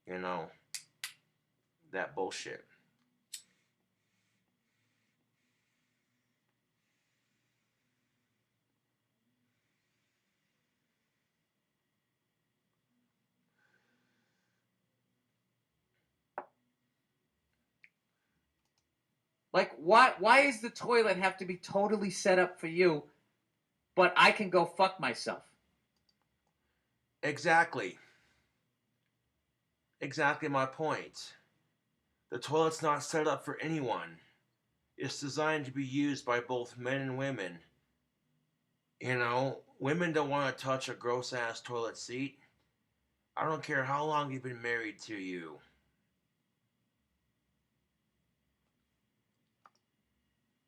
you know, that bullshit. Like, why does the toilet have to be totally set up for you, but I can go fuck myself? Exactly. Exactly my point. The toilet's not set up for anyone. It's designed to be used by both men and women. Women don't want to touch a gross ass toilet seat. I don't care how long you've been married to you.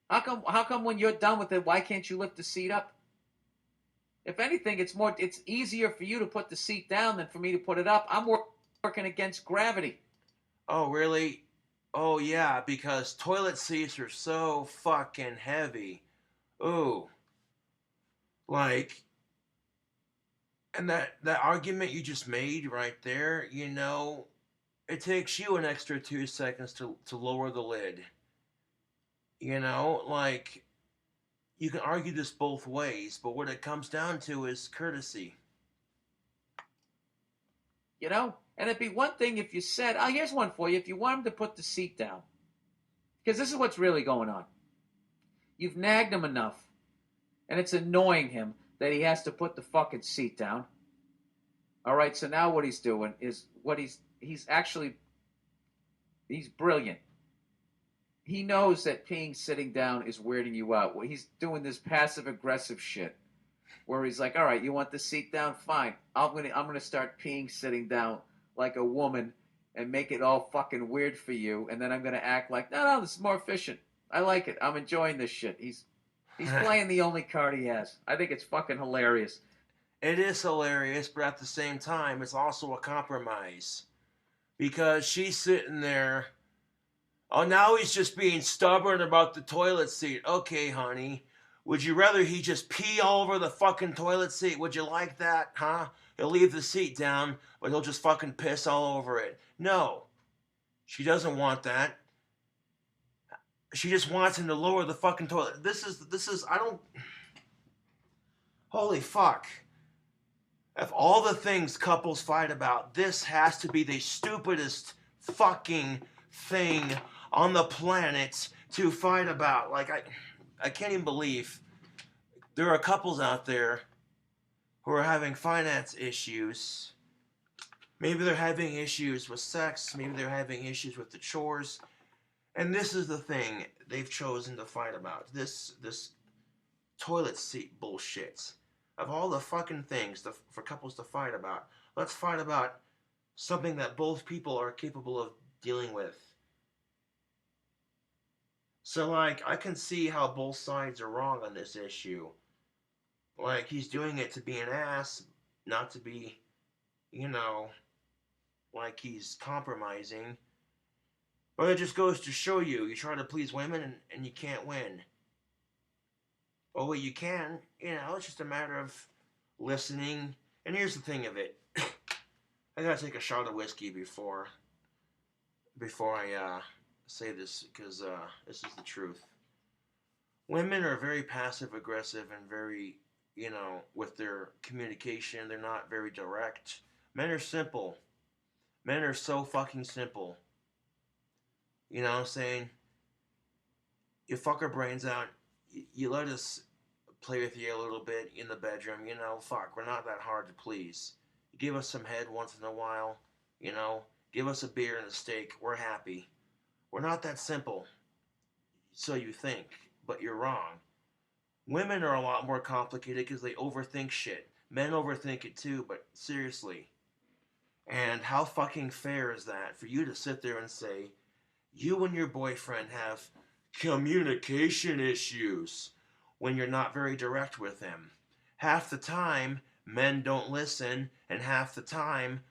How come when you're done with it, why can't you lift the seat up? If anything, it's easier for you to put the seat down than for me to put it up. I'm working against gravity. Oh, really? Oh, yeah, because toilet seats are so fucking heavy. Ooh. Like, and that argument you just made right there, it takes you an extra 2 seconds to lower the lid. Like, you can argue this both ways, but what it comes down to is courtesy. And it'd be one thing if you said, "Oh, here's one for you." If you want him to put the seat down, because this is what's really going on. You've nagged him enough, and it's annoying him that he has to put the fucking seat down. All right, so now what he's doing is he's brilliant. He knows that peeing sitting down is weirding you out. Well, he's doing this passive aggressive shit where he's like, "All right, you want the seat down? Fine. I'm gonna start peeing sitting down like a woman and make it all fucking weird for you, and then I'm gonna act like, no, this is more efficient. I like it. I'm enjoying this shit." He's playing the only card he has. I think it's fucking hilarious. It is hilarious, but at the same time, it's also a compromise. Because she's sitting there. Oh, now he's just being stubborn about the toilet seat. Okay, honey. Would you rather he just pee all over the fucking toilet seat? Would you like that, huh? He'll leave the seat down, but he'll just fucking piss all over it. No. She doesn't want that. She just wants him to lower the fucking toilet. I don't. Holy fuck. Of all the things couples fight about, this has to be the stupidest fucking thing on the planet to fight about. Like, I can't even believe there are couples out there who are having finance issues. Maybe they're having issues with sex. Maybe they're having issues with the chores. And this is the thing they've chosen to fight about. This toilet seat bullshit. Of all the fucking things for couples to fight about, let's fight about something that both people are capable of dealing with. So, like, I can see how both sides are wrong on this issue. Like, he's doing it to be an ass, not to be, like he's compromising. But it just goes to show you try to please women and you can't win. Oh, well, you can. It's just a matter of listening. And here's the thing of it. I gotta take a shot of whiskey before I say this, because this is the truth. Women are very passive aggressive and very, with their communication. They're not very direct. Men are simple. Men are so fucking simple. You know what I'm saying? You fuck our brains out. You let us play with you a little bit in the bedroom. Fuck, we're not that hard to please. You give us some head once in a while. Give us a beer and a steak. We're happy. We're not that simple. So you think, but you're wrong. Women are a lot more complicated because they overthink shit. Men overthink it too, but seriously. And how fucking fair is that for you to sit there and say, you and your boyfriend have communication issues when you're not very direct with him? Half the time, men don't listen, and half the time,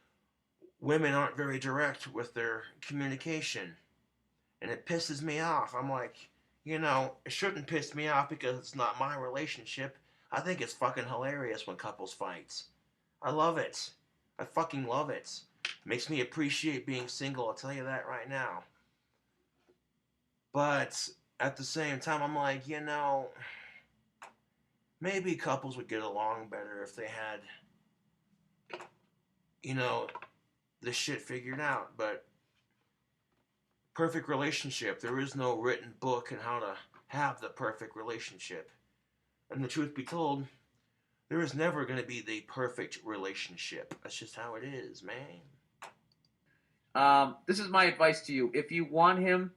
women aren't very direct with their communication. And it pisses me off. I'm like, it shouldn't piss me off because it's not my relationship. I think it's fucking hilarious when couples fight. I love it. I fucking love it. Makes me appreciate being single, I'll tell you that right now. But at the same time, I'm like, maybe couples would get along better if they had, this shit figured out. But perfect relationship, there is no written book on how to have the perfect relationship. And the truth be told, There is never going to be the perfect relationship. That's just how it is, man. This is my advice to you. If you want him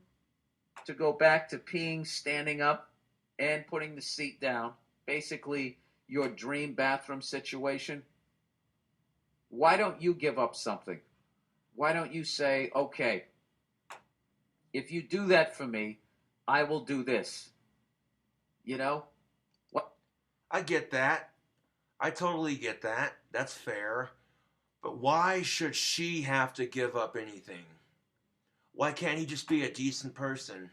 to go back to peeing, standing up, and putting the seat down, basically your dream bathroom situation, why don't you give up something? Why don't you say, okay, if you do that for me, I will do this. You know? What? I get that. I totally get that. That's fair. But why should she have to give up anything? Why can't he just be a decent person?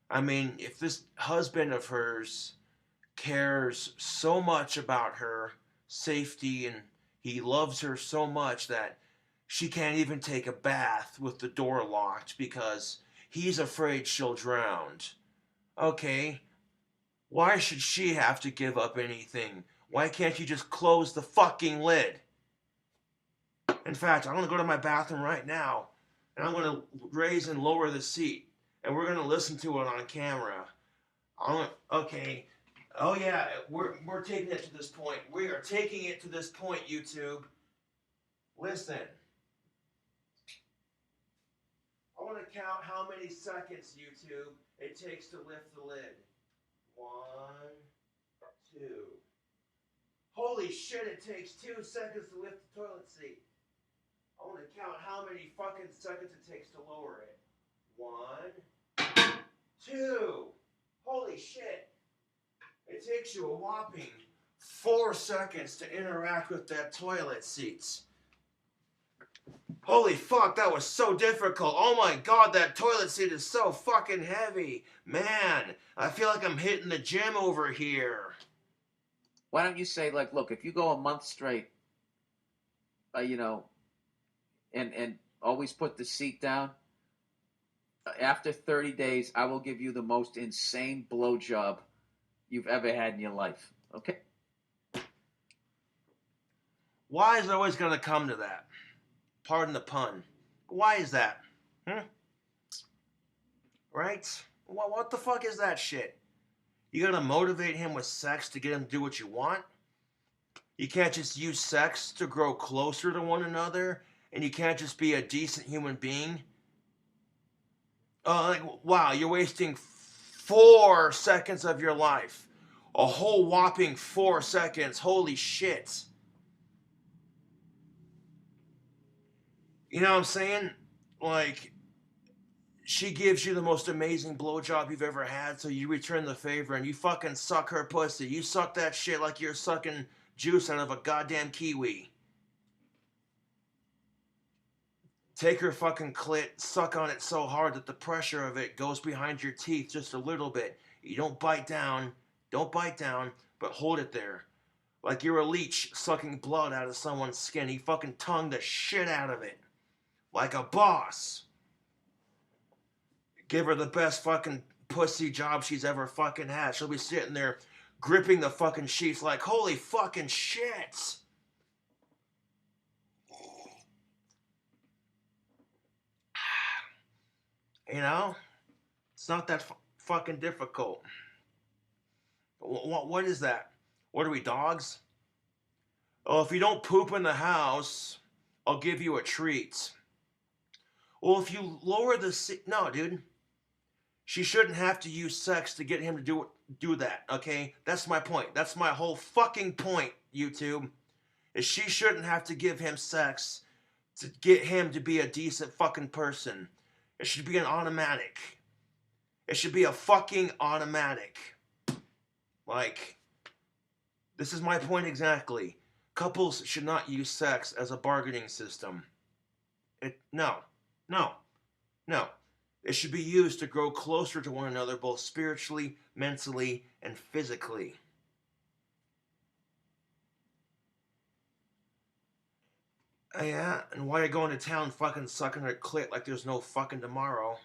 I mean, if this husband of hers cares so much about her safety and he loves her so much that she can't even take a bath with the door locked because he's afraid she'll drown. Okay, why should she have to give up anything? Why can't you just close the fucking lid? In fact, I'm going to go to my bathroom right now and I'm going to raise and lower the seat and we're going to listen to it on camera. Okay. Oh yeah, we're taking it to this point. We are taking it to this point, YouTube. Listen. I want to count how many seconds, YouTube, it takes to lift the lid. 1, 2. Holy shit, it takes 2 seconds to lift the toilet seat. I want to count how many fucking seconds it takes to lower it. 1, 2. Holy shit. It takes you a whopping 4 seconds to interact with that toilet seat. Holy fuck, that was so difficult. Oh my god, that toilet seat is so fucking heavy. Man, I feel like I'm hitting the gym over here. Why don't you say, like, look, if you go a month straight, and always put the seat down, after 30 days, I will give you the most insane blowjob you've ever had in your life. Okay? Why is it always going to come to that? Pardon the pun. Why is that? Right? What the fuck is that shit? You gotta motivate him with sex to get him to do what you want? You can't just use sex to grow closer to one another? And you can't just be a decent human being? Wow, you're wasting 4 seconds of your life. A whole whopping 4 seconds. Holy shit. You know what I'm saying? Like, she gives you the most amazing blowjob you've ever had, so you return the favor and you fucking suck her pussy. You suck that shit like you're sucking juice out of a goddamn kiwi. Take her fucking clit, suck on it so hard that the pressure of it goes behind your teeth just a little bit. You don't bite down, but hold it there. Like you're a leech sucking blood out of someone's skin. You fucking tongue the shit out of it. Like a boss. Give her the best fucking pussy job she's ever fucking had. She'll be sitting there gripping the fucking sheets like, holy fucking shit. You know? It's not that fucking difficult. What is that? What are we, dogs? Oh, if you don't poop in the house, I'll give you a treat. Well, if you lower the seat... No, dude. She shouldn't have to use sex to get him to do that, okay? That's my point. That's my whole fucking point, YouTube. Is she shouldn't have to give him sex to get him to be a decent fucking person. It should be an automatic. It should be a fucking automatic. Like, this is my point exactly. Couples should not use sex as a bargaining system. No. It should be used to grow closer to one another, both spiritually, mentally, and physically. Yeah, and while you're going to town fucking sucking her clit like there's no fucking tomorrow,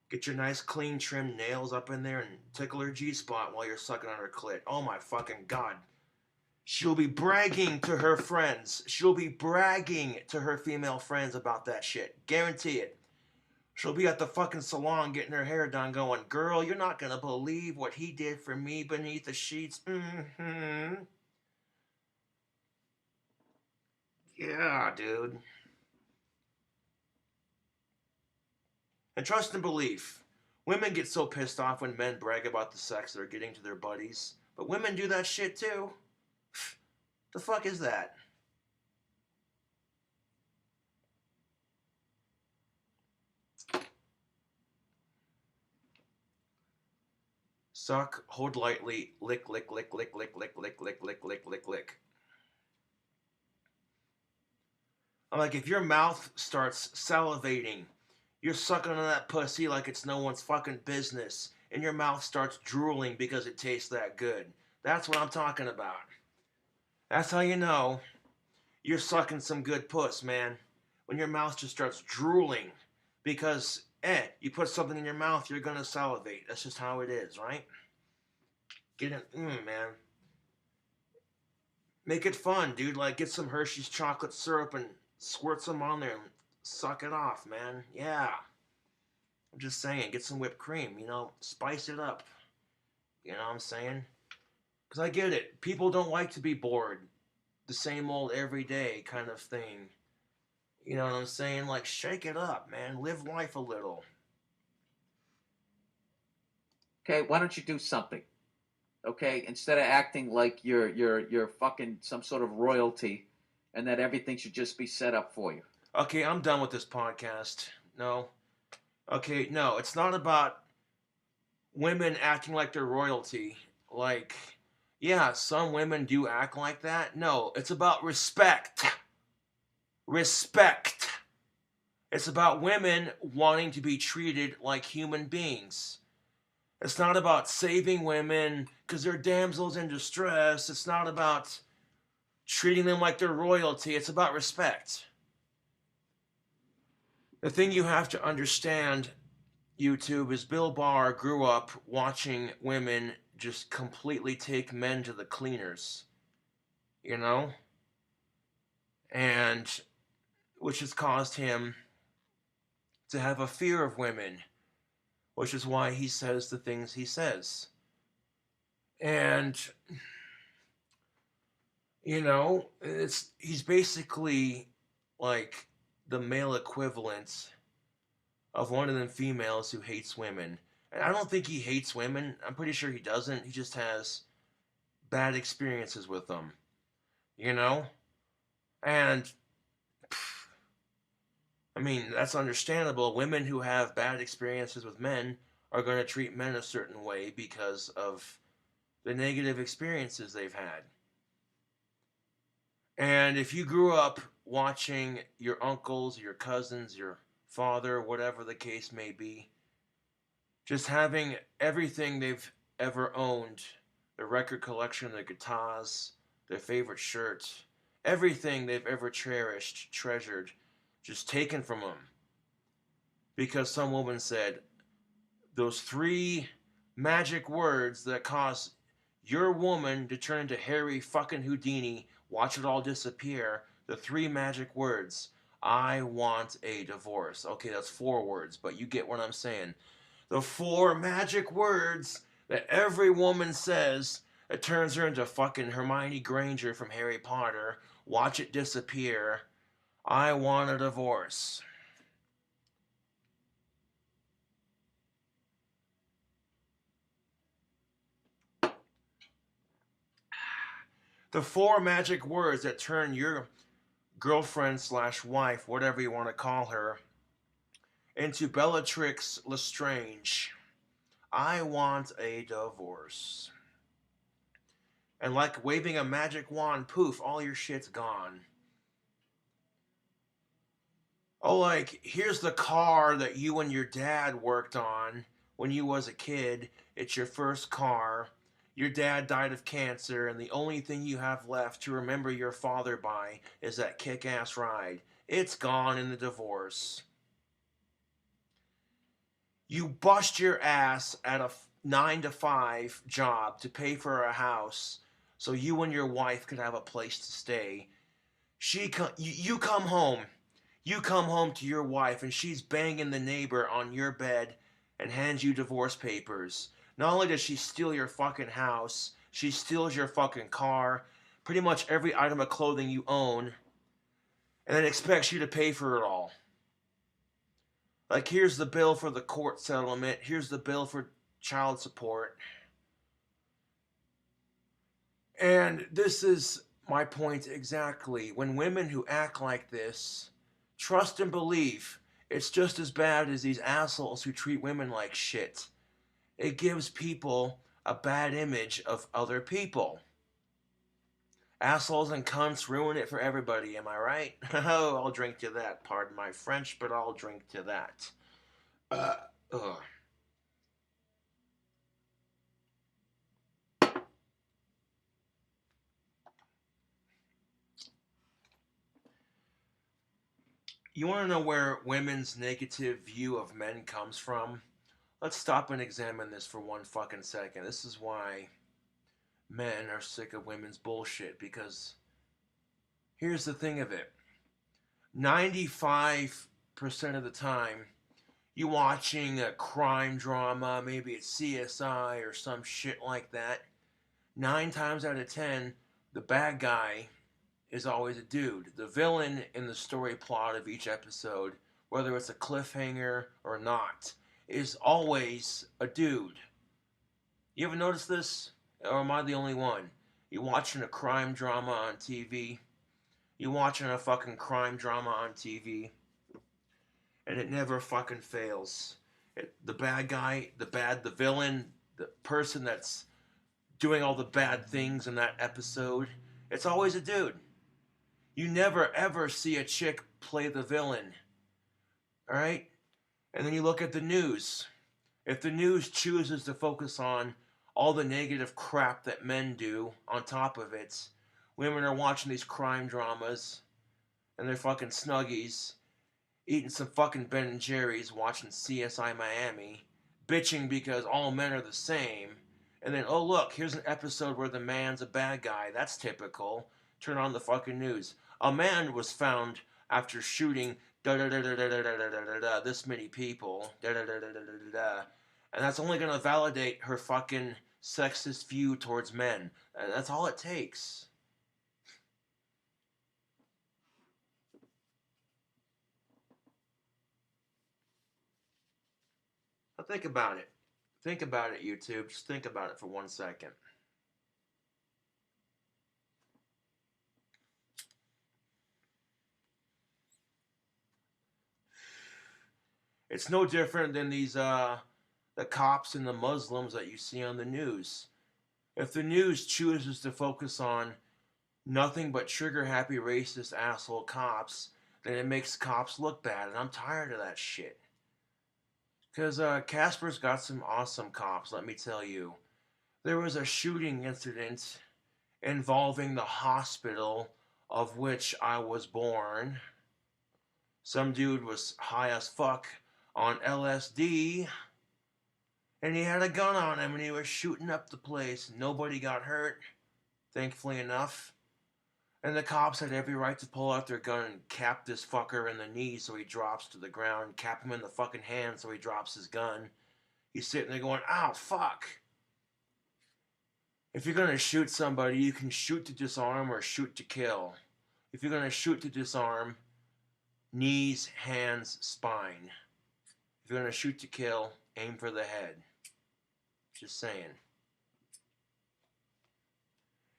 get your nice clean trimmed nails up in there and tickle her G-spot while you're sucking on her clit. Oh my fucking god. She'll be bragging to her friends. She'll be bragging to her female friends about that shit. Guarantee it. She'll be at the fucking salon getting her hair done going, girl, you're not gonna believe what he did for me beneath the sheets. Mm-hmm. Yeah, dude. And trust and belief. Women get so pissed off when men brag about the sex they're getting to their buddies. But women do that shit too. The fuck is that? Suck, hold lightly, lick, lick, lick, lick, lick, lick, lick, lick, lick, lick, lick, lick. I'm like, if your mouth starts salivating, you're sucking on that pussy like it's no one's fucking business, and your mouth starts drooling because it tastes that good. That's what I'm talking about. That's how you know you're sucking some good puss, man. When your mouth just starts drooling because, you put something in your mouth, you're gonna salivate. That's just how it is, right? Get it, man. Make it fun, dude. Like, get some Hershey's chocolate syrup and squirt some on there and suck it off, man. Yeah. I'm just saying, get some whipped cream, spice it up. You know what I'm saying? Because I get it. People don't like to be bored. The same old everyday kind of thing. You know what I'm saying? Like, shake it up, man. Live life a little. Okay, why don't you do something? Okay, instead of acting like you're fucking some sort of royalty, and that everything should just be set up for you. Okay, I'm done with this podcast. No. Okay, no, it's not about women acting like they're royalty. Like, yeah, some women do act like that. No, it's about respect. Respect. It's about women wanting to be treated like human beings. It's not about saving women because they're damsels in distress. It's not about treating them like they're royalty. It's about respect. The thing you have to understand, YouTube, is Bill Barr grew up watching women just completely take men to the cleaners. You know? And which has caused him to have a fear of women, which is why he says the things he says. And he's basically like the male equivalent of one of them females who hates women. And I don't think he hates women. I'm pretty sure he doesn't. He just has bad experiences with them. And I mean, that's understandable. Women who have bad experiences with men are going to treat men a certain way because of the negative experiences they've had. And if you grew up watching your uncles, your cousins, your father, whatever the case may be, just having everything they've ever owned, their record collection, their guitars, their favorite shirt, everything they've ever cherished, treasured, just taken from them. Because some woman said, those 3 magic words that cause your woman to turn into Harry fucking Houdini, watch it all disappear. The 3 magic words. I want a divorce. Okay, that's 4 words, but you get what I'm saying. The 4 magic words that every woman says that turns her into fucking Hermione Granger from Harry Potter. Watch it disappear. I want a divorce. The 4 magic words that turn your girlfriend / wife, whatever you want to call her, into Bellatrix Lestrange. I want a divorce. And like waving a magic wand, poof, all your shit's gone. Oh, like, here's the car that you and your dad worked on when you was a kid. It's your first car. Your dad died of cancer, and the only thing you have left to remember your father by is that kick-ass ride. It's gone in the divorce. You bust your ass at a 9 to 5 job to pay for a house so you and your wife could have a place to stay. You come home. You come home to your wife and she's banging the neighbor on your bed and hands you divorce papers. Not only does she steal your fucking house, she steals your fucking car, pretty much every item of clothing you own. and then expects you to pay for it all. Like, here's the bill for the court settlement, here's the bill for child support. And this is my point exactly. When women who act like this trust and believe it's just as bad as these assholes who treat women like shit, it gives people a bad image of other people. Assholes and cunts ruin it for everybody, am I right? Oh, I'll drink to that. Pardon my French, but I'll drink to that. Ugh. You want to know where women's negative view of men comes from? Let's stop and examine this for one fucking second. This is why men are sick of women's bullshit, because here's the thing of it. 95% of the time, you watching a crime drama, maybe it's CSI or some shit like that, 9 times out of 10, the bad guy is always a dude. The villain in the story plot of each episode, whether it's a cliffhanger or not, is always a dude. You ever notice this? Or am I the only one? You watching a crime drama on TV? You watching a fucking crime drama on TV? And it never fucking fails. The bad guy, the villain, the person that's doing all the bad things in that episode, it's always a dude. You never ever see a chick play the villain. Alright? And then you look at the news. If the news chooses to focus on all the negative crap that men do on top of it, women are watching these crime dramas and they're fucking snuggies, eating some fucking Ben and Jerry's, watching CSI Miami, bitching because all men are the same, and then, oh look, here's an episode where the man's a bad guy. That's typical. Turn on the fucking news. A man was found after shooting this many people, and that's only gonna validate her fucking sexist view towards men. That's all it takes. Now think about it. Think about it, YouTube. Just think about it for 1 second. It's no different than the cops and the Muslims that you see on the news. If the news chooses to focus on nothing but trigger-happy racist asshole cops, then it makes cops look bad, and I'm tired of that shit. Because Casper's got some awesome cops, let me tell you. There was a shooting incident involving the hospital of which I was born. Some dude was high as fuck on LSD, and he had a gun on him, and he was shooting up the place. Nobody got hurt, thankfully enough. And the cops had every right to pull out their gun and cap this fucker in the knee so he drops to the ground, cap him in the fucking hand so he drops his gun. He's sitting there going, ow, fuck. If you're gonna shoot somebody, you can shoot to disarm or shoot to kill. If you're gonna shoot to disarm, knees, hands, spine. If you're gonna shoot to kill, aim for the head. Just saying.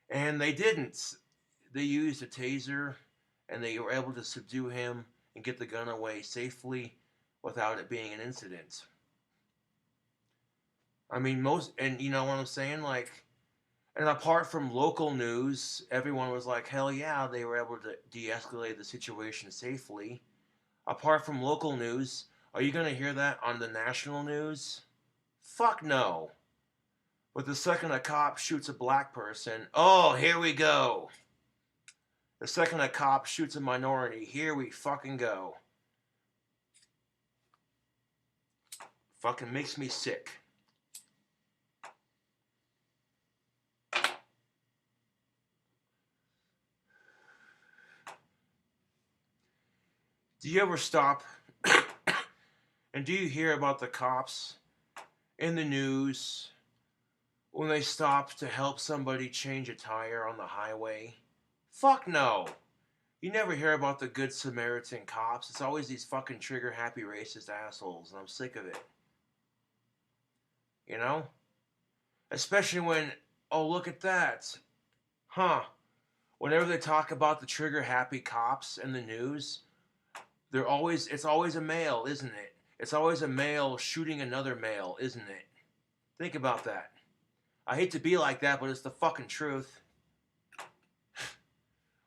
And they didn't. They used a taser, and they were able to subdue him and get the gun away safely without it being an incident. I mean, and you know what I'm saying? Like, and apart from local news, everyone was like, hell yeah, they were able to de-escalate the situation safely. Apart from local news, are you going to hear that on the national news? Fuck no. But the second a cop shoots a black person, oh, here we go. The second a cop shoots a minority, here we fucking go. Fucking makes me sick. Do you ever stop and do you hear about the cops in the news when they stop to help somebody change a tire on the highway? Fuck no. You never hear about the good Samaritan cops. It's always these fucking trigger-happy racist assholes, and I'm sick of it. You know? Especially when, oh, look at that. Huh. Whenever they talk about the trigger-happy cops in the news, it's always a male, isn't it? It's always a male shooting another male, isn't it? Think about that. I hate to be like that, but it's the fucking truth.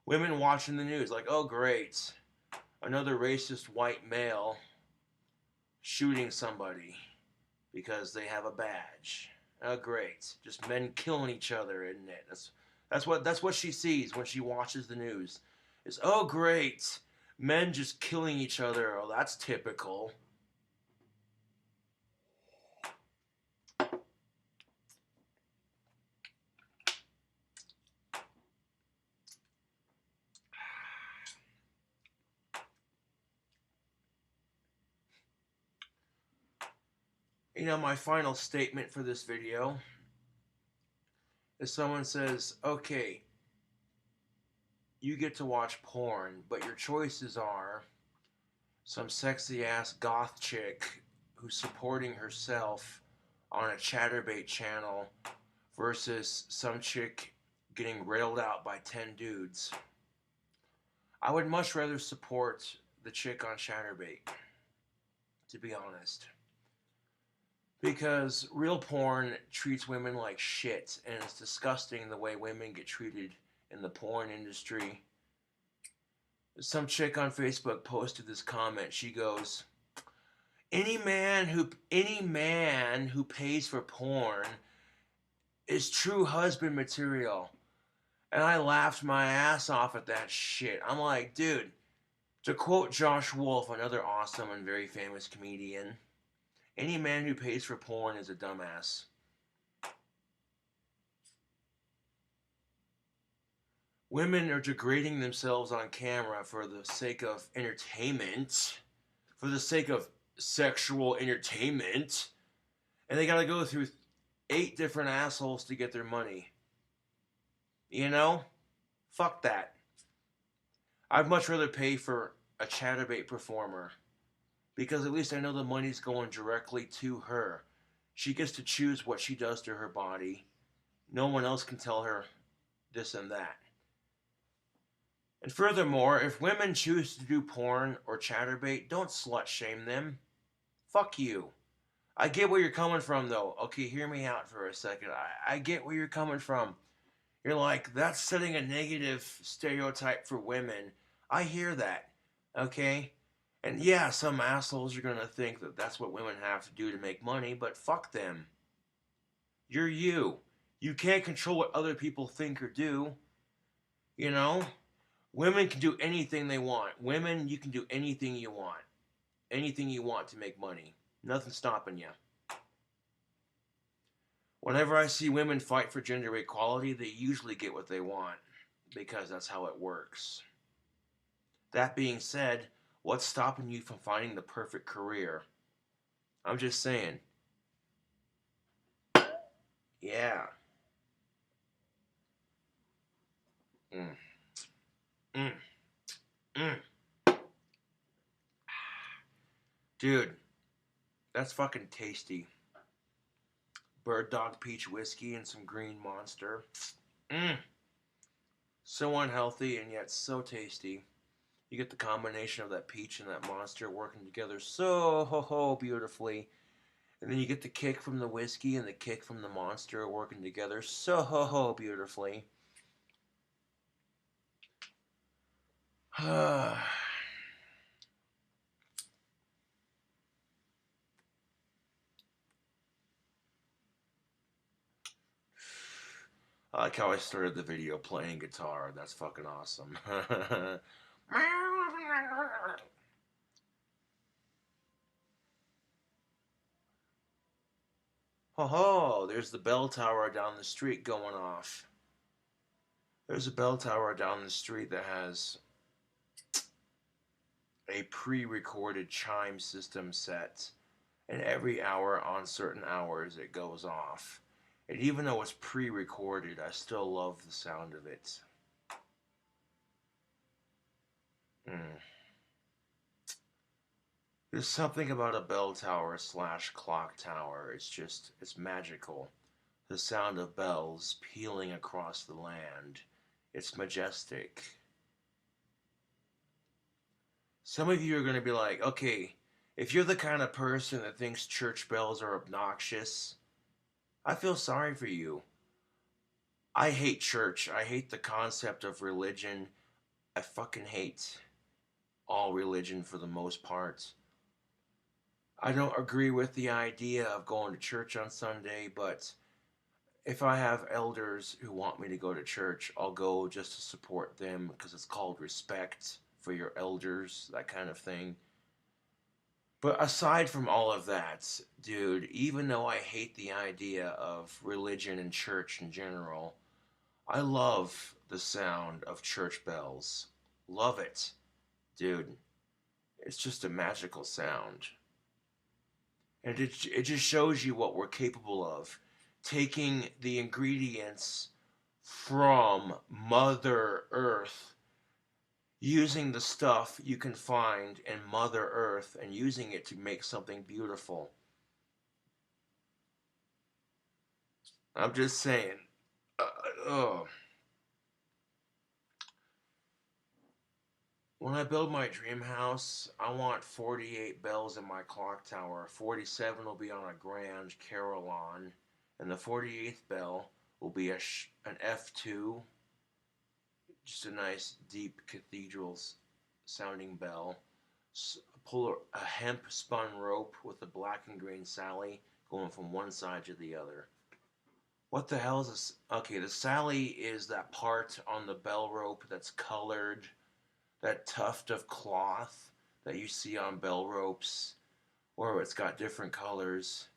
Women watching the news like, oh great, another racist white male shooting somebody because they have a badge. Oh great, just men killing each other, isn't it? That's what she sees when she watches the news. Is oh great, men just killing each other. Oh, that's typical. You know, my final statement for this video is someone says, okay, you get to watch porn, but your choices are some sexy ass goth chick who's supporting herself on a chatterbait channel versus some chick getting railed out by 10 dudes. I would much rather support the chick on chatterbait, to be honest. Because real porn treats women like shit, and it's disgusting the way women get treated in the porn industry. Some chick on Facebook posted this comment. She goes, any man who pays for porn is true husband material. And I laughed my ass off at that shit. I'm like, dude, to quote Josh Wolf, another awesome and very famous comedian, any man who pays for porn is a dumbass. Women are degrading themselves on camera for the sake of entertainment, for the sake of sexual entertainment, and they gotta go through 8 different assholes to get their money. You know? Fuck that. I'd much rather pay for a chatterbait performer, because at least I know the money's going directly to her. She gets to choose what she does to her body. No one else can tell her this and that. And furthermore, if women choose to do porn or chatterbait, don't slut shame them. Fuck you. I get where you're coming from, though. Okay, hear me out for a second. I get where you're coming from. You're like, that's setting a negative stereotype for women. I hear that. Okay? And yeah, some assholes are going to think that that's what women have to do to make money, but fuck them. You're you. You can't control what other people think or do. You know? Women can do anything they want. Women, you can do anything you want. Anything you want to make money. Nothing's stopping you. Whenever I see women fight for gender equality, they usually get what they want, because that's how it works. That being said, what's stopping you from finding the perfect career? I'm just saying. Yeah. Mm. Mm. Mm. Dude, that's fucking tasty. Bird Dog Peach Whiskey and some Green Monster. So unhealthy and yet so tasty. You get the combination of that peach and that monster working together so beautifully. And then you get the kick from the whiskey and the kick from the monster working together so beautifully. I like how I started the video playing guitar. That's fucking awesome. Ho, there's the bell tower down the street going off. There's a bell tower down the street that has a pre-recorded chime system set, and every hour on certain hours it goes off. And even though it's pre-recorded, I still love the sound of it. Hmm. There's something about a bell tower slash clock tower. It's magical. The sound of bells pealing across the land. It's majestic. Some of you are going to be like, okay, if you're the kind of person that thinks church bells are obnoxious, I feel sorry for you. I hate church. I hate the concept of religion. I fucking hate all religion for the most part. I don't agree with the idea of going to church on Sunday, but if I have elders who want me to go to church, I'll go just to support them because it's called respect for your elders, that kind of thing. But aside from all of that, dude, even though I hate the idea of religion and church in general, I love the sound of church bells. Love it, dude. It's just a magical sound. And it just shows you what we're capable of. Taking the ingredients from Mother Earth, using the stuff you can find in Mother Earth and using it to make something beautiful. I'm just saying. Oh. When I build my dream house, I want 48 bells in my clock tower. 47 will be on a grand carillon, and the 48th bell will be an F2, just a nice deep cathedral sounding bell. Pull a hemp spun rope with a black and green Sally going from one side to the other. What the hell is this? Okay, the Sally is that part on the bell rope that's colored, that tuft of cloth that you see on bell ropes, or it's got different colors,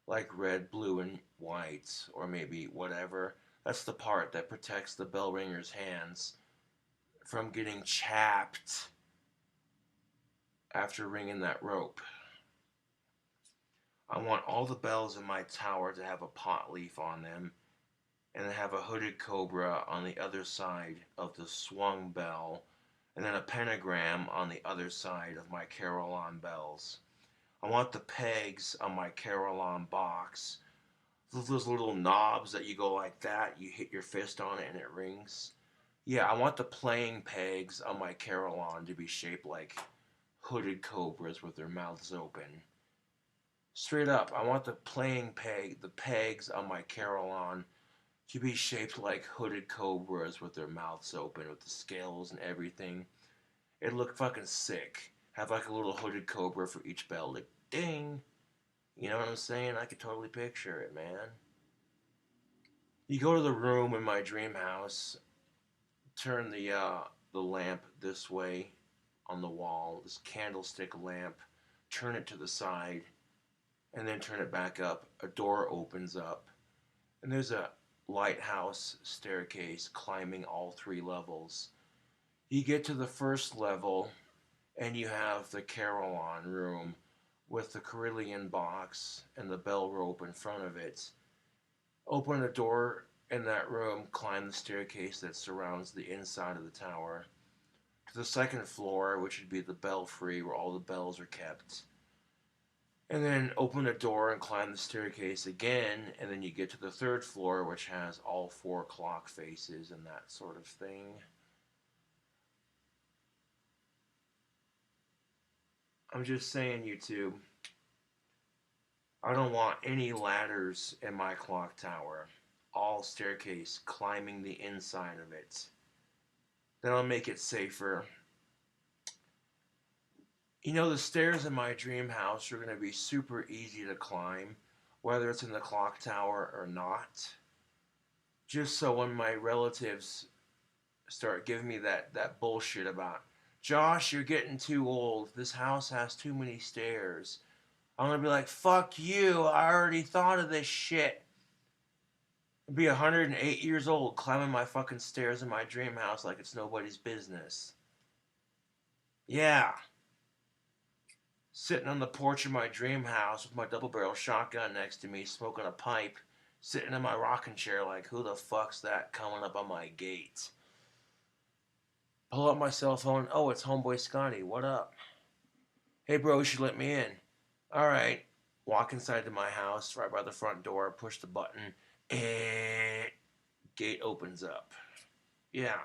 like red, blue, and white, or maybe whatever. That's the part that protects the bell ringer's hands from getting chapped after ringing that rope. I want all the bells in my tower to have a pot leaf on them and then have a hooded cobra on the other side of the swung bell and then a pentagram on the other side of my carillon bells. I want the pegs on my carillon box, those little knobs that you go like that, you hit your fist on it and it rings. Yeah, I want the playing pegs on my carillon to be shaped like hooded cobras with their mouths open. Straight up, I want the pegs on my carillon to be shaped like hooded cobras with their mouths open, with the scales and everything. It'd look fucking sick. Have like a little hooded cobra for each bell, like ding. You know what I'm saying? I could totally picture it, man. You go to the room in my dream house, turn the lamp this way on the wall, this candlestick lamp, turn it to the side, and then turn it back up. A door opens up, and there's a lighthouse staircase climbing all 3 levels. You get to the first level, and you have the carillon room with the carillon box and the bell rope in front of it. Open a door in that room, climb the staircase that surrounds the inside of the tower to the second floor, which would be the belfry where all the bells are kept. And then open a door and climb the staircase again, and then you get to the third floor, which has all 4 clock faces and that sort of thing. I'm just saying, YouTube, I don't want any ladders in my clock tower. All staircase climbing the inside of it. That'll make it safer. You know, the stairs in my dream house are going to be super easy to climb, whether it's in the clock tower or not. Just so when my relatives start giving me that bullshit about, Josh, you're getting too old. This house has too many stairs. I'm going to be like, fuck you. I already thought of this shit. I'd be 108 years old climbing my fucking stairs in my dream house like it's nobody's business. Yeah. Sitting on the porch of my dream house with my double barrel shotgun next to me, smoking a pipe, sitting in my rocking chair like, who the fuck's that coming up on my gate? Pull up my cell phone. Oh, it's homeboy Scotty. What up? Hey, bro, you should let me in. All right. Walk inside to my house, right by the front door, push the button, and gate opens up. Yeah.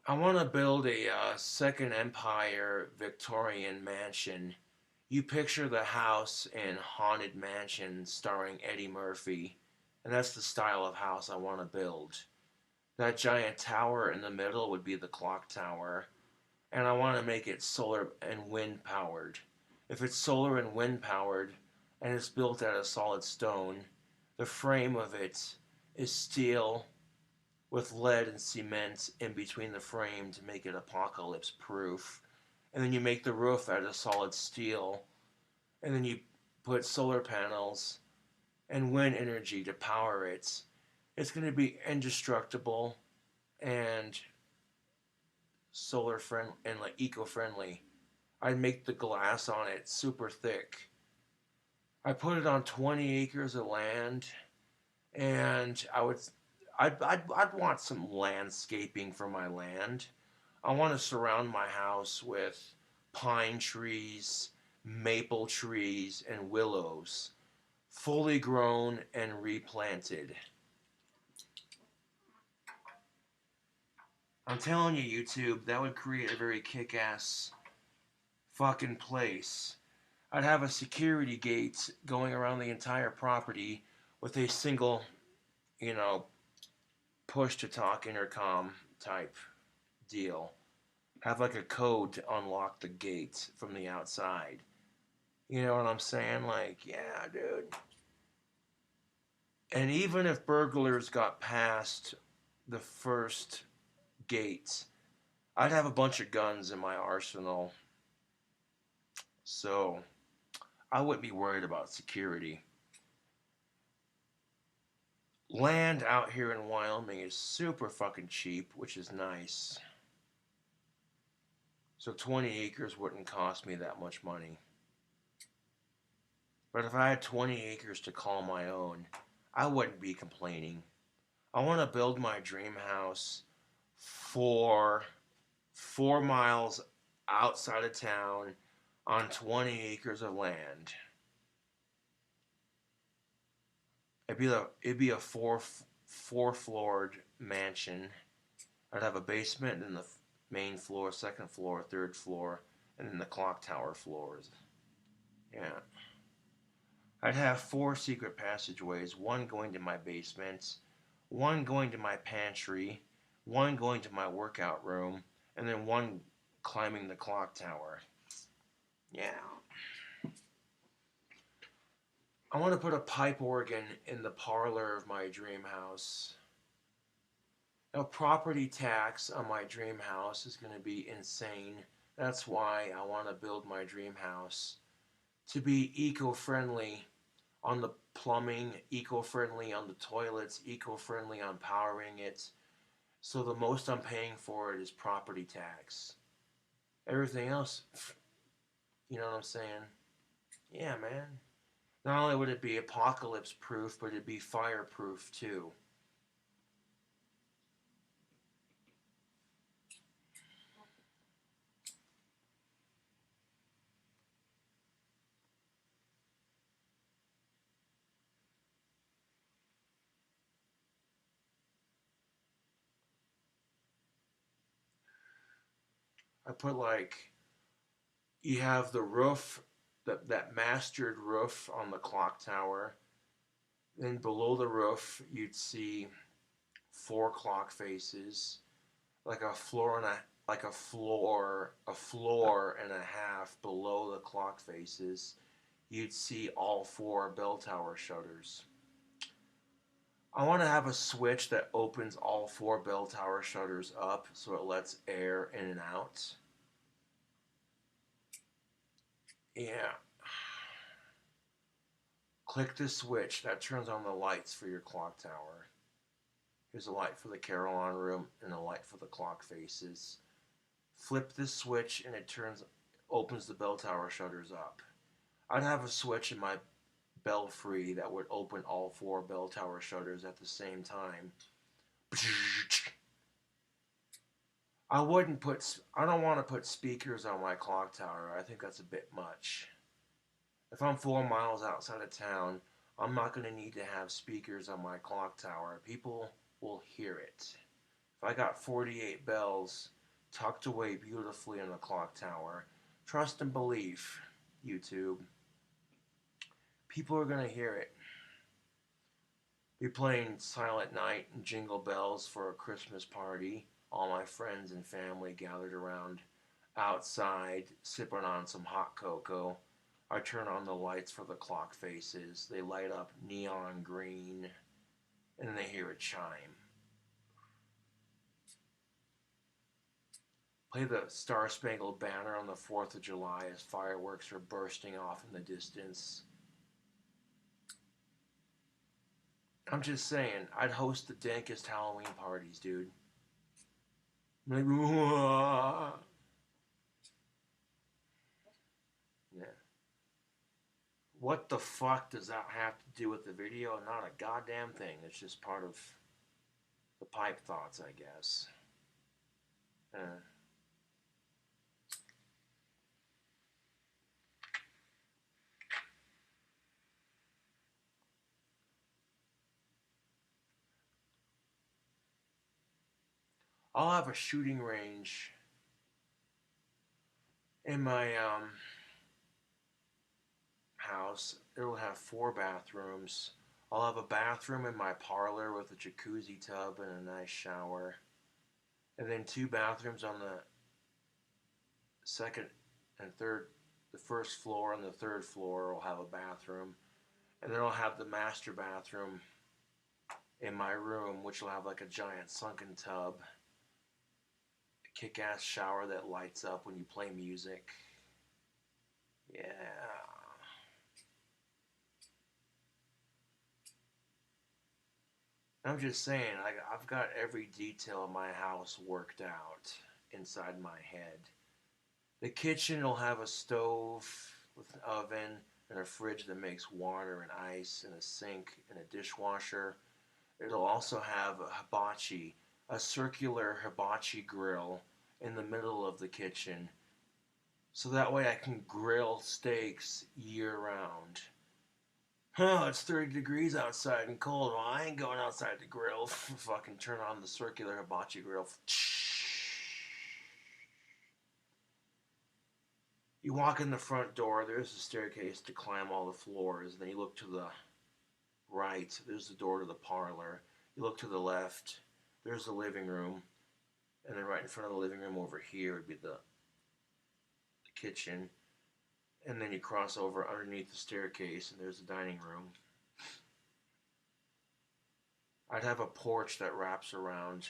I want to build a Second Empire Victorian mansion. You picture the house in Haunted Mansion starring Eddie Murphy, and that's the style of house I want to build. That giant tower in the middle would be the clock tower, and I want to make it solar and wind powered. If it's solar and wind powered, and it's built out of solid stone, the frame of it is steel with lead and cement in between the frame to make it apocalypse proof. And then you make the roof out of solid steel, and then you put solar panels and wind energy to power it. It's going to be indestructible and solar friendly and like eco-friendly. I'd make the glass on it super thick. I put it on 20 acres of land, and I'd want some landscaping for my land. I want to surround my house with pine trees, maple trees, and willows, fully grown and replanted. I'm telling you, YouTube, that would create a very kick-ass fucking place. I'd have a security gate going around the entire property with a single, you know, push to talk intercom type deal. Have like a code to unlock the gate from the outside. You know what I'm saying? Like, yeah, dude. And even if burglars got past the first gate, I'd have a bunch of guns in my arsenal. So I wouldn't be worried about security. Land out here in Wyoming is super fucking cheap, which is nice. So 20 acres wouldn't cost me that much money. But if I had 20 acres to call my own, I wouldn't be complaining. I want to build my dream house for 4 miles outside of town on 20 acres of land. It'd be a four-floored mansion. I'd have a basement and the main floor, second floor, third floor, and then the clock tower floors. Yeah. I'd have 4 secret passageways, one going to my basement, one going to my pantry, one going to my workout room, and then one climbing the clock tower. Yeah. I want to put a pipe organ in the parlor of my dream house. Now, property tax on my dream house is going to be insane. That's why I want to build my dream house to be eco-friendly on the plumbing, eco-friendly on the toilets, eco-friendly on powering it. So the most I'm paying for it is property tax. Everything else, you know what I'm saying? Yeah, man. Not only would it be apocalypse proof, but it'd be fireproof too. I put like, you have the roof, that mastered roof on the clock tower. Then below the roof, you'd see 4 clock faces, like a floor and a floor and a half below the clock faces. You'd see all 4 bell tower shutters. I want to have a switch that opens all 4 bell tower shutters up so it lets air in and out. Yeah. Click the switch that turns on the lights for your clock tower. Here's a light for the Carillon room and a light for the clock faces. Flip this switch and it opens the bell tower shutters up. I'd have a switch in my belfry that would open all 4 bell tower shutters at the same time. I wouldn't put. I don't want to put speakers on my clock tower. I think that's a bit much. If I'm 4 miles outside of town, I'm not going to need to have speakers on my clock tower. People will hear it. If I got 48 bells tucked away beautifully in the clock tower, trust and belief, YouTube, people are going to hear it. Be playing Silent Night and Jingle Bells for a Christmas party. All my friends and family gathered around outside, sipping on some hot cocoa. I turn on the lights for the clock faces. They light up neon green, and then they hear a chime. Play the Star Spangled Banner on the 4th of July as fireworks are bursting off in the distance. I'm just saying, I'd host the dankest Halloween parties, dude. Like, whoa. Yeah. What the fuck does that have to do with the video? Not a goddamn thing. It's just part of the pipe thoughts, I guess. I'll have a shooting range in my house. It'll have 4 bathrooms. I'll have a bathroom in my parlor with a jacuzzi tub and a nice shower. And then 2 bathrooms on the second and third, the first floor and the third floor will have a bathroom. And then I'll have the master bathroom in my room, which will have like a giant sunken tub, a kick-ass shower that lights up when you play music. Yeah. I'm just saying, I've got every detail of my house worked out inside my head. The kitchen will have a stove with an oven and a fridge that makes water and ice and a sink and a dishwasher. It'll also have a hibachi, a circular hibachi grill in the middle of the kitchen. So that way I can grill steaks year round. Huh, it's 30 degrees outside and cold. Well, I ain't going outside to grill. Fucking turn on the circular hibachi grill. You walk in the front door, there's a staircase to climb all the floors. Then you look to the right, there's the door to the parlor. You look to the left, there's the living room. And then right in front of the living room over here would be the kitchen. And then you cross over underneath the staircase and there's the dining room. I'd have a porch that wraps around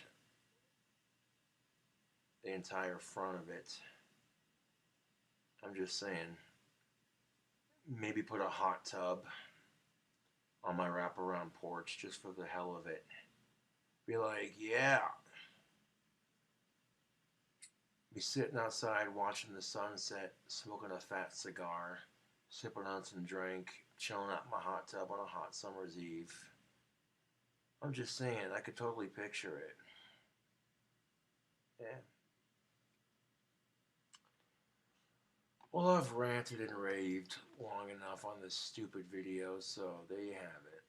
the entire front of it. I'm just saying, maybe put a hot tub on my wraparound porch just for the hell of it. Be like, yeah. Be sitting outside watching the sunset, smoking a fat cigar, sipping on some drink, chilling out in my hot tub on a hot summer's eve. I'm just saying, I could totally picture it. Yeah. Well, I've ranted and raved long enough on this stupid video, so there you have it.